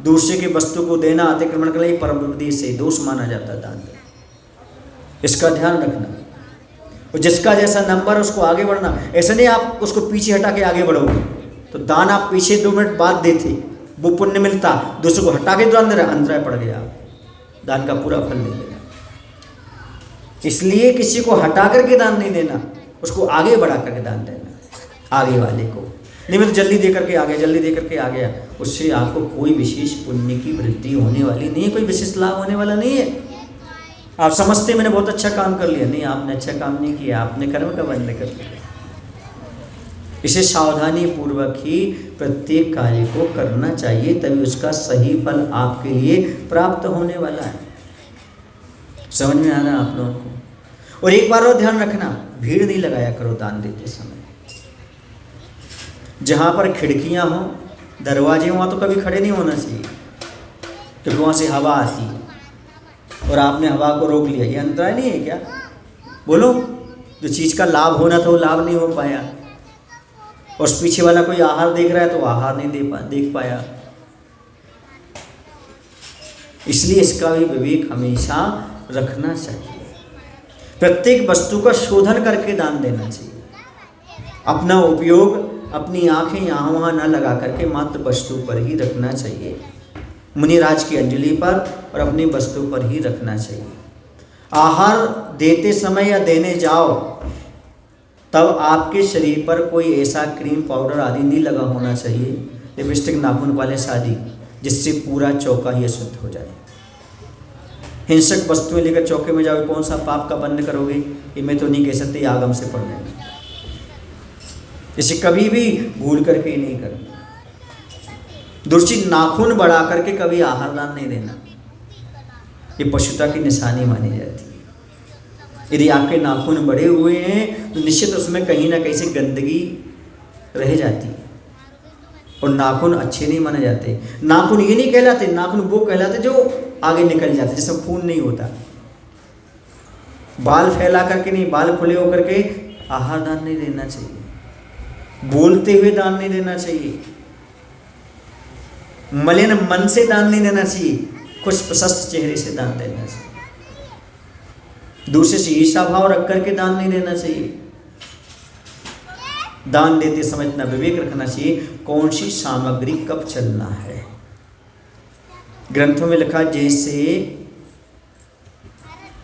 दूसरे की वस्तु को देना अतिक्रमण के लिए परप्रदेश से दोष माना जाता है दान देना, इसका ध्यान रखना। और जिसका जैसा नंबर उसको आगे बढ़ना। ऐसा नहीं आप उसको पीछे हटा के आगे बढ़ोगे तो दान आप पीछे 2 मिनट बाद देते वो पुण्य मिलता, दूसरे को हटा के दान दे रहा, अंतराय पड़ गया, दान का पूरा फल नहीं मिला। इसलिए किसी को हटा करके दान नहीं देना, उसको आगे बढ़ा करके दान देना, आगे वाले को। नहीं मैं तो जल्दी दे करके आ गया, जल्दी दे करके आ गया, उससे आपको कोई विशेष पुण्य की वृद्धि होने वाली नहीं है, कोई विशेष लाभ होने वाला नहीं है। आप समझते मैंने बहुत अच्छा काम कर लिया, नहीं आपने अच्छा काम नहीं किया, आपने कर्म का बंध कर लिया। इसे सावधानी पूर्वक ही प्रत्येक कार्य को करना चाहिए, तभी उसका सही फल आपके लिए प्राप्त होने वाला है। समझ में आ रहा है आप लोगों को? और एक बार और ध्यान रखना, भीड़ नहीं लगाया करो दान देते समय। जहाँ पर खिड़कियाँ हों, दरवाजे वहाँ तो कभी खड़े नहीं होना चाहिए, क्योंकि वहाँ से हवा आती है और आपने हवा को रोक लिया। ये अंतराय नहीं है क्या? बोलो, जो चीज़ का लाभ होना था वो लाभ नहीं हो पाया, और उस पीछे वाला कोई आहार देख रहा है तो आहार नहीं देख पाया। इसलिए इसका भी विवेक हमेशा रखना चाहिए। प्रत्येक वस्तु का शोधन करके दान देना चाहिए। अपना उपयोग अपनी आंखें यहाँ वहाँ न लगा करके मात्र वस्तु पर ही रखना चाहिए, मुनिराज की अंजलि पर और अपनी वस्तु पर ही रखना चाहिए। आहार देते समय या देने जाओ तब आपके शरीर पर कोई ऐसा क्रीम पाउडर आदि नहीं लगा होना चाहिए, लिपस्टिक नाखून पालिश आदि, जिससे पूरा चौका ही अशुद्ध हो जाए। हिंसक वस्तुएं लेकर चौके में जाओ, कौन सा पाप का बंद करोगे? ये मैं तो नहीं कह सकती, आगम से पढ़ लेना। इसे कभी भी भूल करके ही नहीं करना। दूसरी, नाखून बढ़ा करके कभी आहार दान नहीं देना, ये पशुता की निशानी मानी जाती है। यदि आपके नाखून बड़े हुए हैं तो निश्चित उसमें कहीं ना कहीं से गंदगी रह जाती है, और नाखून अच्छे नहीं माने जाते। नाखून ये नहीं कहलाते, नाखून वो कहलाते जो आगे निकल जाते, जिसमें खून नहीं होता। बाल फैला करके नहीं, बाल खुले होकर के आहार दान नहीं देना चाहिए। बोलते हुए दान नहीं देना चाहिए। मलिन मन से दान नहीं देना चाहिए, खुश प्रशस्त चेहरे से दान देना चाहिए। दूसरे से ईर्ष्या भाव रख करके दान नहीं देना चाहिए। दान देते समय इतना विवेक रखना चाहिए कौन सी सामग्री कब चलना है। ग्रंथों में लिखा, जैसे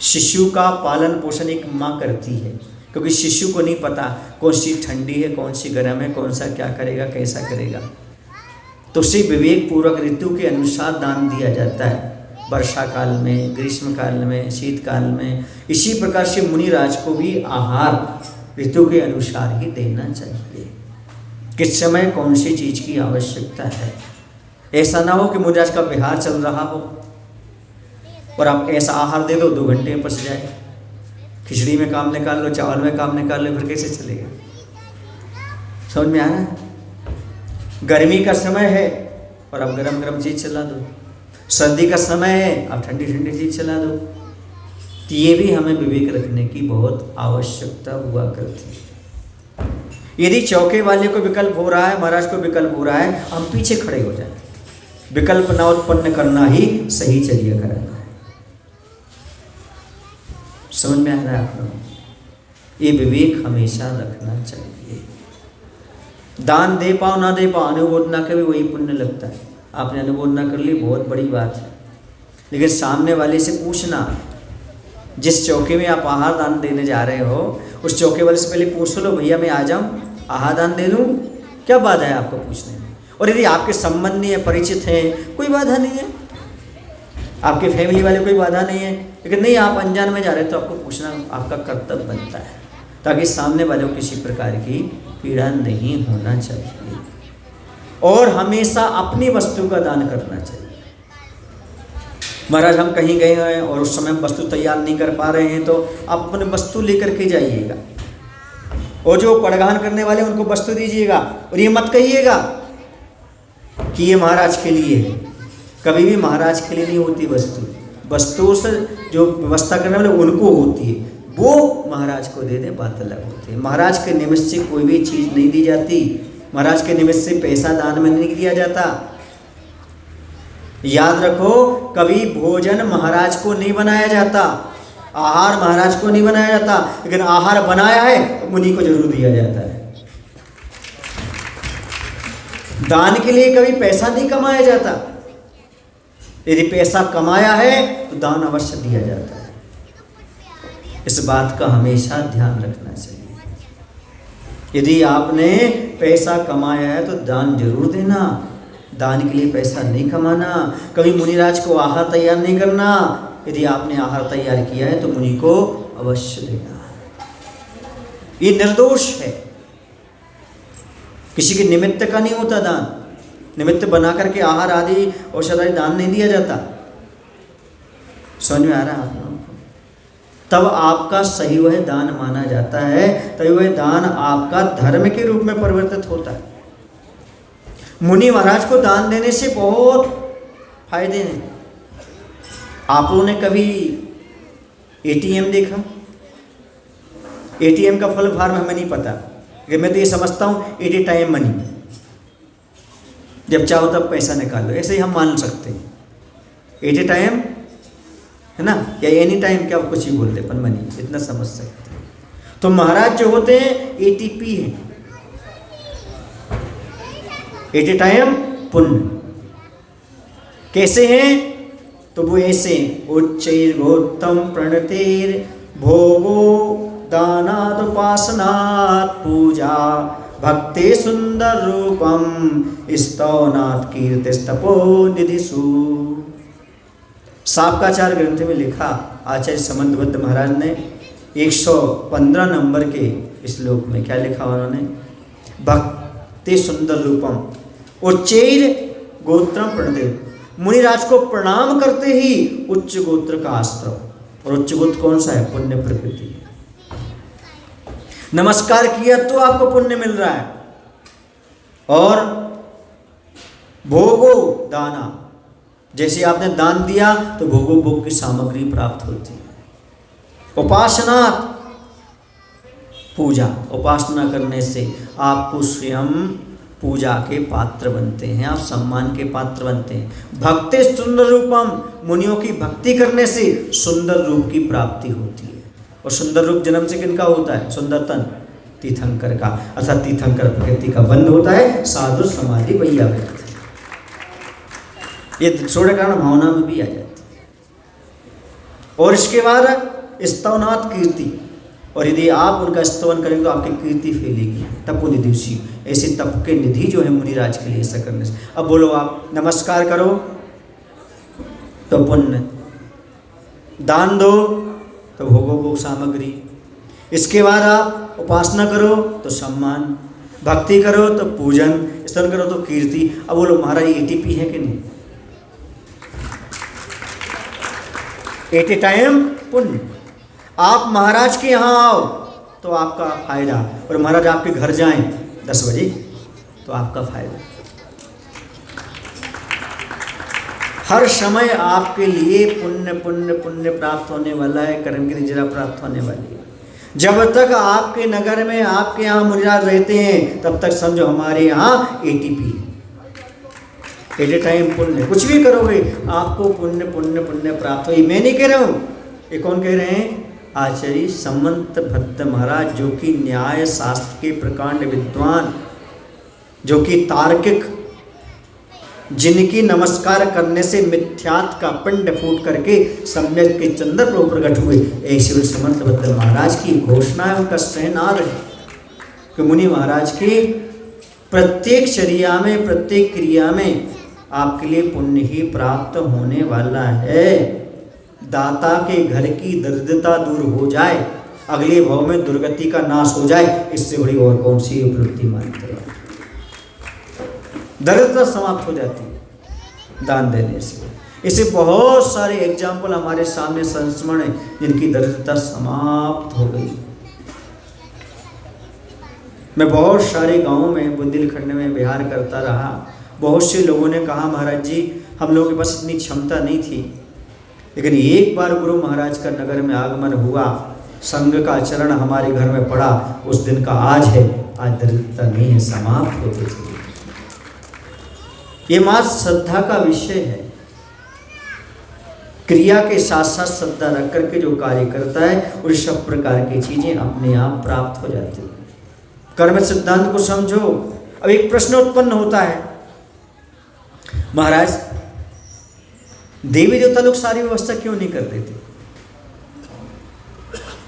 शिशु का पालन पोषण एक माँ करती है, क्योंकि शिशु को नहीं पता कौन सी ठंडी है, कौन सी गर्म है, कौन सा क्या करेगा, कैसा करेगा, तो उसे विवेक पूर्वक ऋतु के अनुसार दान दिया जाता है। वर्षा काल में, ग्रीष्म काल में, शीतकाल में। इसी प्रकार से मुनिराज को भी आहार ऋतु के अनुसार ही देना चाहिए, किस समय कौन सी चीज़ की आवश्यकता है। ऐसा ना हो कि मुनिराज का विहार चल रहा हो और आप ऐसा आहार दे दो 2 घंटे में पच जाए। खिचड़ी में काम निकाल लो, चावल में काम निकाल लो, फिर कैसे चलेगा? समझ में आ रहा है? गर्मी का समय है और आप गरम गरम चीज़ चला दो, सर्दी का समय है आप ठंडी ठंडी चीज़ चला दो। तो ये भी हमें विवेक रखने की बहुत आवश्यकता हुआ करती है। यदि चौके वाले को विकल्प हो रहा है, महाराज को विकल्प हो रहा है, हम पीछे खड़े हो जाए। विकल्प ना उत्पन्न करना ही सही चर्या कराना है। समझ में आ रहा है आप लोगों? ये विवेक हमेशा रखना चाहिए। दान दे पाओ ना दे पाओ, अनुमोदना का भी वही पुण्य लगता है। आपने अनुमोदना कर ली, बहुत बड़ी बात है, लेकिन सामने वाले से पूछना। जिस चौके में आप आहार दान देने जा रहे हो, उस चौके वाले से पहले पूछ लो, भैया मैं आ जाऊँ, आहार दान दे दूँ, क्या बाधा है आपको पूछने में? और यदि आपके संबंधी है, परिचित हैं, कोई बाधा नहीं है, आपके फैमिली वाले कोई बाधा नहीं है, लेकिन नहीं आप अनजान में जा रहे हो, तो आपको पूछना आपका कर्तव्य बनता है, ताकि सामने वाले को किसी प्रकार की पीड़ा नहीं होना चाहिए। और हमेशा अपनी वस्तु का दान करना चाहिए। महाराज हम कहीं गए हैं और उस समय वस्तु तैयार नहीं कर पा रहे हैं, तो आप अपनी वस्तु लेकर के जाइएगा, और जो पड़गान करने वाले उनको वस्तु दीजिएगा, और ये मत कहिएगा कि ये महाराज के लिए है। कभी भी महाराज के लिए नहीं होती वस्तु, वस्तु से जो व्यवस्था करने वाले उनको होती है, वो महाराज को दे दे, बात अलग होती है। महाराज के निमित्त से कोई भी चीज़ नहीं दी जाती, महाराज के निमित्त से पैसा दान में नहीं दिया जाता। याद रखो, कभी भोजन महाराज को नहीं बनाया जाता, आहार महाराज को नहीं बनाया जाता, लेकिन आहार बनाया है मुनि को जरूर दिया जाता है। दान के लिए कभी पैसा नहीं कमाया जाता, यदि पैसा कमाया है तो दान अवश्य दिया जाता है। इस बात का हमेशा ध्यान रखना चाहिए। यदि आपने पैसा कमाया है तो दान जरूर देना, दान के लिए पैसा नहीं कमाना। कभी मुनिराज को आहार तैयार नहीं करना, यदि आपने आहार तैयार किया है तो मुनि को अवश्य देना। ये निर्दोष है, किसी के निमित्त का नहीं होता दान। निमित्त बना करके आहार आदि औषध आदि दान नहीं दिया जाता। समझ में आ रहा है आप लोगों को? तब आपका सही वह दान माना जाता है, तभी वह दान आपका धर्म के रूप में परिवर्तित होता है। मुनि महाराज को दान देने से बहुत फायदे हैं। आप लोगों ने कभी एटीएम देखा? एटीएम का फुल फॉर्म हमें नहीं पता, लेकिन मैं तो ये समझता हूँ एटी टाइम मनी, जब चाहो तब पैसा निकालो, ऐसे ही हम मान सकते हैं। एटी टाइम है ना, या एनी टाइम, क्या कुछ ही बोलते अपन मनी, इतना समझ सकते हैं। तो महाराज जो होते हैं एटीपी हैं, एटी टाइम पुण्य। कैसे हैं? तो वो ऐसे उच्चैर्गोत्तम प्रणतेर भोगो दानादुपासनात् पूजा भक्ति सुंदर रूपम स्तवनात् कीर्तिस्तपो निधिषु। साबकाचार ग्रंथ में लिखा आचार्य समंतबद्ध महाराज ने 115 नंबर के श्लोक में क्या लिखा उन्होंने? भक्ति सुंदर रूपम उच्चैर गोत्रम प्रणतेर। मुनिराज को प्रणाम करते ही उच्च गोत्र का आश्रय, और उच्च गोत्र कौन सा है? पुण्य प्रकृति है। नमस्कार किया तो आपको पुण्य मिल रहा है। और भोगो दाना, जैसे आपने दान दिया तो भोगो भोग की सामग्री प्राप्त होती है। उपासनात् पूजा, उपासना करने से आपको स्वयं पूजा के पात्र बनते हैं, आप सम्मान के पात्र बनते हैं। भक्ति सुंदर रूपम, मुनियों की भक्ति करने से सुंदर रूप की प्राप्ति होती है। और सुंदर रूप जन्म से किनका होता है? सुंदरतन तीर्थंकर का, अर्थात तीर्थंकर प्रकृति का बंध होता है, साधु समाधि वैया व्यक्ति। ये थोड़े कारण भावना में भी आ जाती है। और इसके बाद स्तवनात् कीर्ति, और यदि आप उनका स्तवन करेंगे तो आपकी कीर्ति फैलेगी। तपो निधि, ऐसे तप के निधि जो है मुनिराज के लिए ऐसा करने से। अब बोलो आप नमस्कार करो तो पुण्य, दान दो तो भोगो भोग सामग्री, इसके बाद आप उपासना करो तो सम्मान, भक्ति करो तो पूजन, स्तवन करो तो कीर्ति। अब बोलो महाराज एटीपी है कि नहीं? एटी टाइम पुण्य। आप महाराज के यहाँ आओ तो आपका फायदा, और महाराज आपके घर जाएं 10 बजे तो आपका फायदा। हर समय आपके लिए पुण्य पुण्य पुण्य प्राप्त होने वाला है, कर्म की रिजरा प्राप्त होने वाली है। जब तक आपके नगर में आपके यहाँ मुनिराज रहते हैं तब तक समझो हमारे यहाँ एटीपी एट ए टाइम पुण्य। कुछ भी करोगे आपको पुण्य पुण्य पुण्य प्राप्त होगी। मैं नहीं कह रहा हूँ, ये कौन कह रहे हैं? आचार्य समंत भद्र महाराज, जो कि न्याय शास्त्र के प्रकांड विद्वान, जो कि तार्किक, जिनकी नमस्कार करने से मिथ्यात का पिंड फूट करके सम्यक के चंद्र प्रभु प्रकट हुए, ऐसे समंत भद्र महाराज की घोषणा है, उनका सहनार है कि मुनि महाराज की प्रत्येक चर्या में, प्रत्येक क्रिया में आपके लिए पुण्य ही प्राप्त होने वाला है। दाता के घर की दरिद्रता दूर हो जाए, अगले भाव में दुर्गति का नाश हो जाए, इससे बड़ी और कौन सी उपलब्धि मानते हैं? दरिद्रता समाप्त हो जाती है दान देने से। इसे बहुत सारे एग्जाम्पल हमारे सामने संस्मरण है जिनकी दरिद्रता समाप्त हो गई। मैं बहुत सारे गांवों में, बुंदेलखंड में विहार करता रहा। बहुत से लोगों ने कहा महाराज जी हम लोगों के पास इतनी क्षमता नहीं थी, लेकिन एक बार गुरु महाराज का नगर में आगमन हुआ, संघ का चरण हमारे घर में पड़ा, उस दिन का आज है। आज दरिद्रता नहीं है, समाप्त होती थी। ये मात्र श्रद्धा का विषय है। क्रिया के साथ साथ श्रद्धा रख करके जो कार्य करता है उस सब प्रकार की चीजें अपने आप प्राप्त हो जाती हैं। कर्म सिद्धांत को समझो। अब एक प्रश्न उत्पन्न होता है, महाराज देवी देवता लोग सारी व्यवस्था क्यों नहीं कर देते?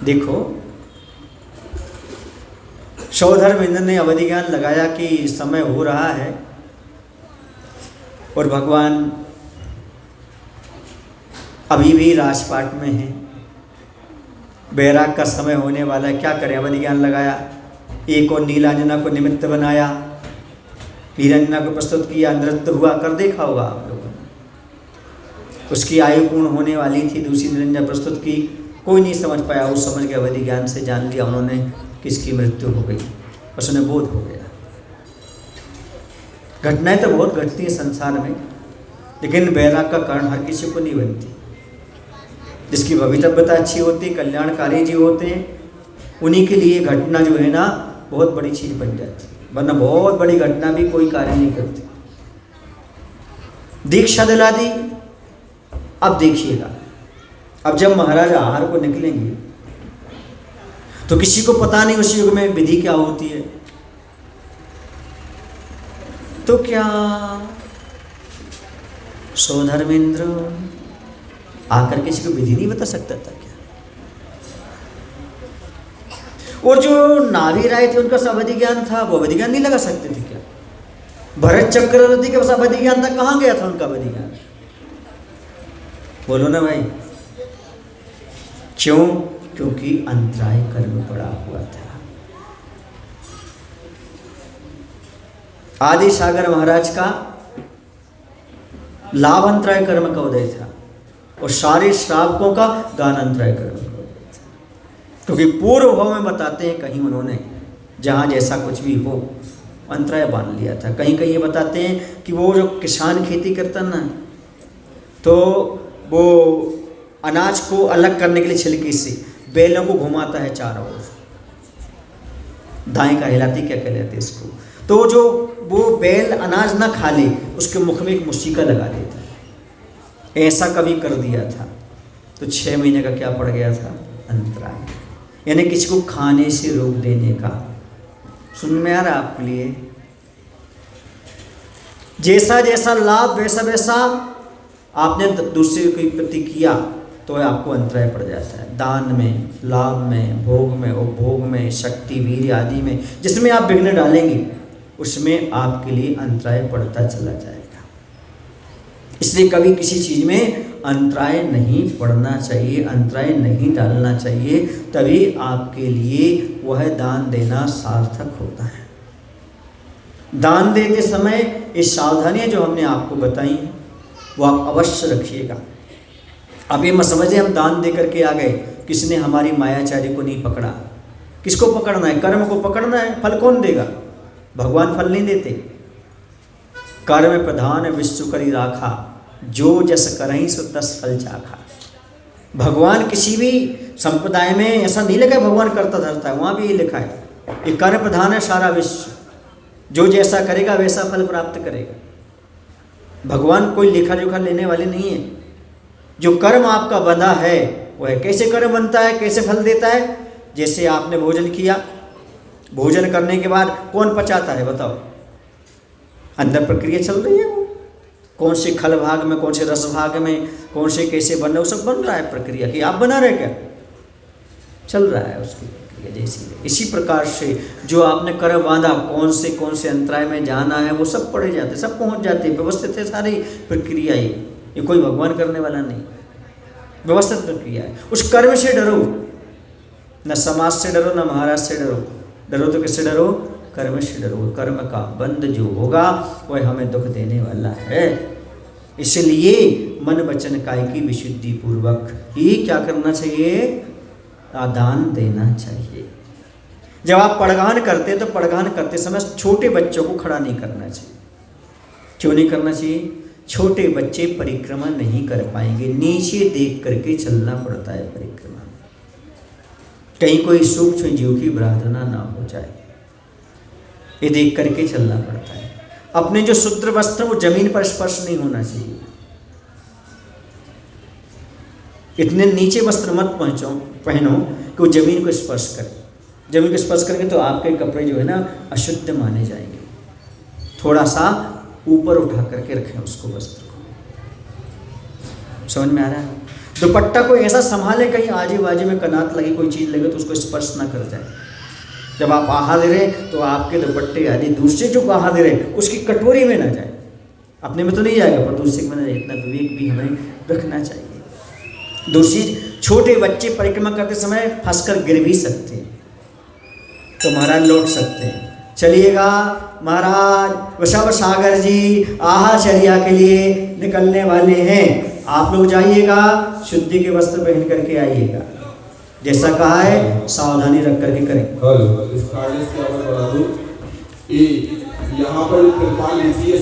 देखो, सौधर्मेंद्र ने अवधि ज्ञान लगाया कि समय हो रहा है और भगवान अभी भी राजपाट में हैं, बैराग का समय होने वाला है, क्या करें? अवधि ज्ञान लगाया, एक और नीलांजना को निमित्त बनाया, नीलांजना को प्रस्तुत किया, नृत्य हुआ, कर देखा होगा आप लोगों ने। उसकी आयु पूर्ण होने वाली थी, दूसरी निरंजन प्रस्तुत की, कोई नहीं समझ पाया। उस समझ के अवधि ज्ञान से जान लिया उन्होंने किसकी मृत्यु हो गई, बस उन्हें बोध हो गया। घटनाएं तो बहुत घटती हैं संसार में, लेकिन बैराग का कारण हर किसी को नहीं बनती। जिसकी भवितव्यता अच्छी होती, कल्याणकारी जी होते हैं, उन्हीं के लिए घटना जो है ना बहुत बड़ी चीज बन जाती है, वरना बहुत बड़ी घटना भी कोई कार्य नहीं करती। दीक्षा दिला दी। अब देखिएगा, अब जब महाराज आहार को निकलेंगे तो किसी को पता नहीं उस युग में विधि क्या होती है। तो क्या सौधर्मेंद्र आकर किसी को विधि नहीं बता सकता था क्या? और जो नाभि राय थे उनका अवधि ज्ञान था, वो अवधि ज्ञान नहीं लगा सकते थे क्या? भरत चक्रवर्ती के पास अवधि ज्ञान था, कहाँ गया था उनका अवधि ज्ञान? बोलो ना भाई, क्यों? क्योंकि अंतराय कर्म पड़ा हुआ था। आदि सागर महाराज का लाभ अंतराय कर्म का उदय था और सारे श्रावकों का दान अंतराय कर्म का उदय था। क्योंकि पूर्व भाव में बताते हैं कहीं उन्होंने जहाँ जैसा कुछ भी हो अंतराय बांध लिया था। कहीं कहीं ये बताते हैं कि वो जो किसान खेती करता ना, तो वो अनाज को अलग करने के लिए छिलके से बैलों को घुमाता है चारों ओर, दाएं का हिलाती क्या कहलाते इसको, तो जो वो बैल अनाज ना खा ले उसके मुख में एक मुसीका लगा देता है। ऐसा कभी कर दिया था तो 6 महीने का क्या पड़ गया था? अंतराय, यानी किसी को खाने से रोक देने का। सुन में आ रहा आपके लिए? जैसा जैसा लाभ वैसा वैसा आपने दूसरे के प्रति किया तो आपको अंतराय पड़ जाता है। दान में, लाभ में, भोग में, उपभोग में, शक्ति, वीर आदि में जिसमें आप विघ्न डालेंगे उसमें आपके लिए अंतराय पड़ता चला जाएगा। इसलिए कभी किसी चीज़ में अंतराय नहीं पड़ना चाहिए, अंतराय नहीं डालना चाहिए, तभी आपके लिए वह दान देना सार्थक होता है। दान देते समय ये सावधानियाँ जो हमने आपको बताई हैं वो आप अवश्य रखिएगा। अब ये मत समझिए हम दान दे करके आ गए, किसने हमारी मायाचारी को नहीं पकड़ा। किसको पकड़ना है? कर्म को पकड़ना है। फल कौन देगा? भगवान फल नहीं देते। कर्म प्रधान विश्व करी राखा, जो जस करहीं सो तस फल चाखा। भगवान किसी भी संप्रदाय में ऐसा नहीं लिखा है भगवान करता धरता है, वहाँ भी ये लिखा है ये कर्म प्रधान है सारा विश्व, जो जैसा करेगा वैसा फल प्राप्त करेगा। भगवान कोई लेखा जोखा लेने वाले नहीं है। जो कर्म आपका बंधा है वो है। कैसे कर्म बनता है, कैसे फल देता है? जैसे आपने भोजन किया, भोजन करने के बाद कौन पचाता है बताओ? अंदर प्रक्रिया चल रही है वो, कौन से खल भाग में, कौन से रस भाग में, कौन से कैसे बन रहा है, वो सब बन रहा है प्रक्रिया की। आप बना रहे क्या? चल रहा है उसकी प्रक्रिया जैसी। इसी प्रकार से जो आपने कर्म बांधा, कौन से अंतराय में जाना है वो सब पढ़े जाते, सब पहुंच जाते, व्यवस्थित है सारी प्रक्रिया। ये कोई भगवान करने वाला नहीं, व्यवस्थित प्रक्रिया है। उस कर्म से डरो, न समाज से डरो, न महाराज से डरो। डरो तो किससे डरो? कर्म से डरो। कर्म का बंध जो होगा वह हमें दुख देने वाला है। इसलिए मन वचन काय की विशुद्धि पूर्वक ही क्या करना चाहिए? दान देना चाहिए। जब आप पड़गान करते तो पड़गान करते समय छोटे बच्चों को खड़ा नहीं करना चाहिए। क्यों नहीं करना चाहिए? छोटे बच्चे परिक्रमा नहीं कर पाएंगे, नीचे देख करके चलना पड़ता है परिक्रमा। कहीं कोई सूक्ष्म जीव की आराधना ना हो जाए, ये देख करके चलना पड़ता है। अपने जो शुद्र वस्त्र वो जमीन पर स्पर्श नहीं होना चाहिए। इतने नीचे वस्त्र मत पहनो कि वो जमीन को स्पर्श करे। जमीन को स्पर्श करेंगे तो आपके कपड़े जो है ना अशुद्ध माने जाएंगे। थोड़ा सा ऊपर उठा करके रखें उसको, वस्त्र को। समझ में आ रहा है? दुपट्टा को ऐसा संभाले कहीं आजू बाजू में कनात लगे, कोई चीज़ लगे तो उसको स्पर्श ना कर जाए। जब आप आहा दे रहे तो आपके दुपट्टे आदि दूसरे जो आहा दे रहे उसकी कटोरी में ना जाए। अपने में तो नहीं जाएगा पर दूसरे में ना जाए। इतना विवेक भी हमें रखना चाहिए। दूसरी, छोटे बच्चे परिक्रमा करते समय फंसकर गिर भी सकते हैं, तो महाराज लौट सकते हैं। चलिएगा महाराज, वृषभ सागर जी आहाचर्या के लिए निकलने वाले हैं, आप लोग जाइएगा, शुद्धि के वस्त्र पहन करके आइएगा। जैसा कहा है सावधानी रख करके करें। इस कार्य से मैं बता दूं, यहाँ पर कृपा लीजिए।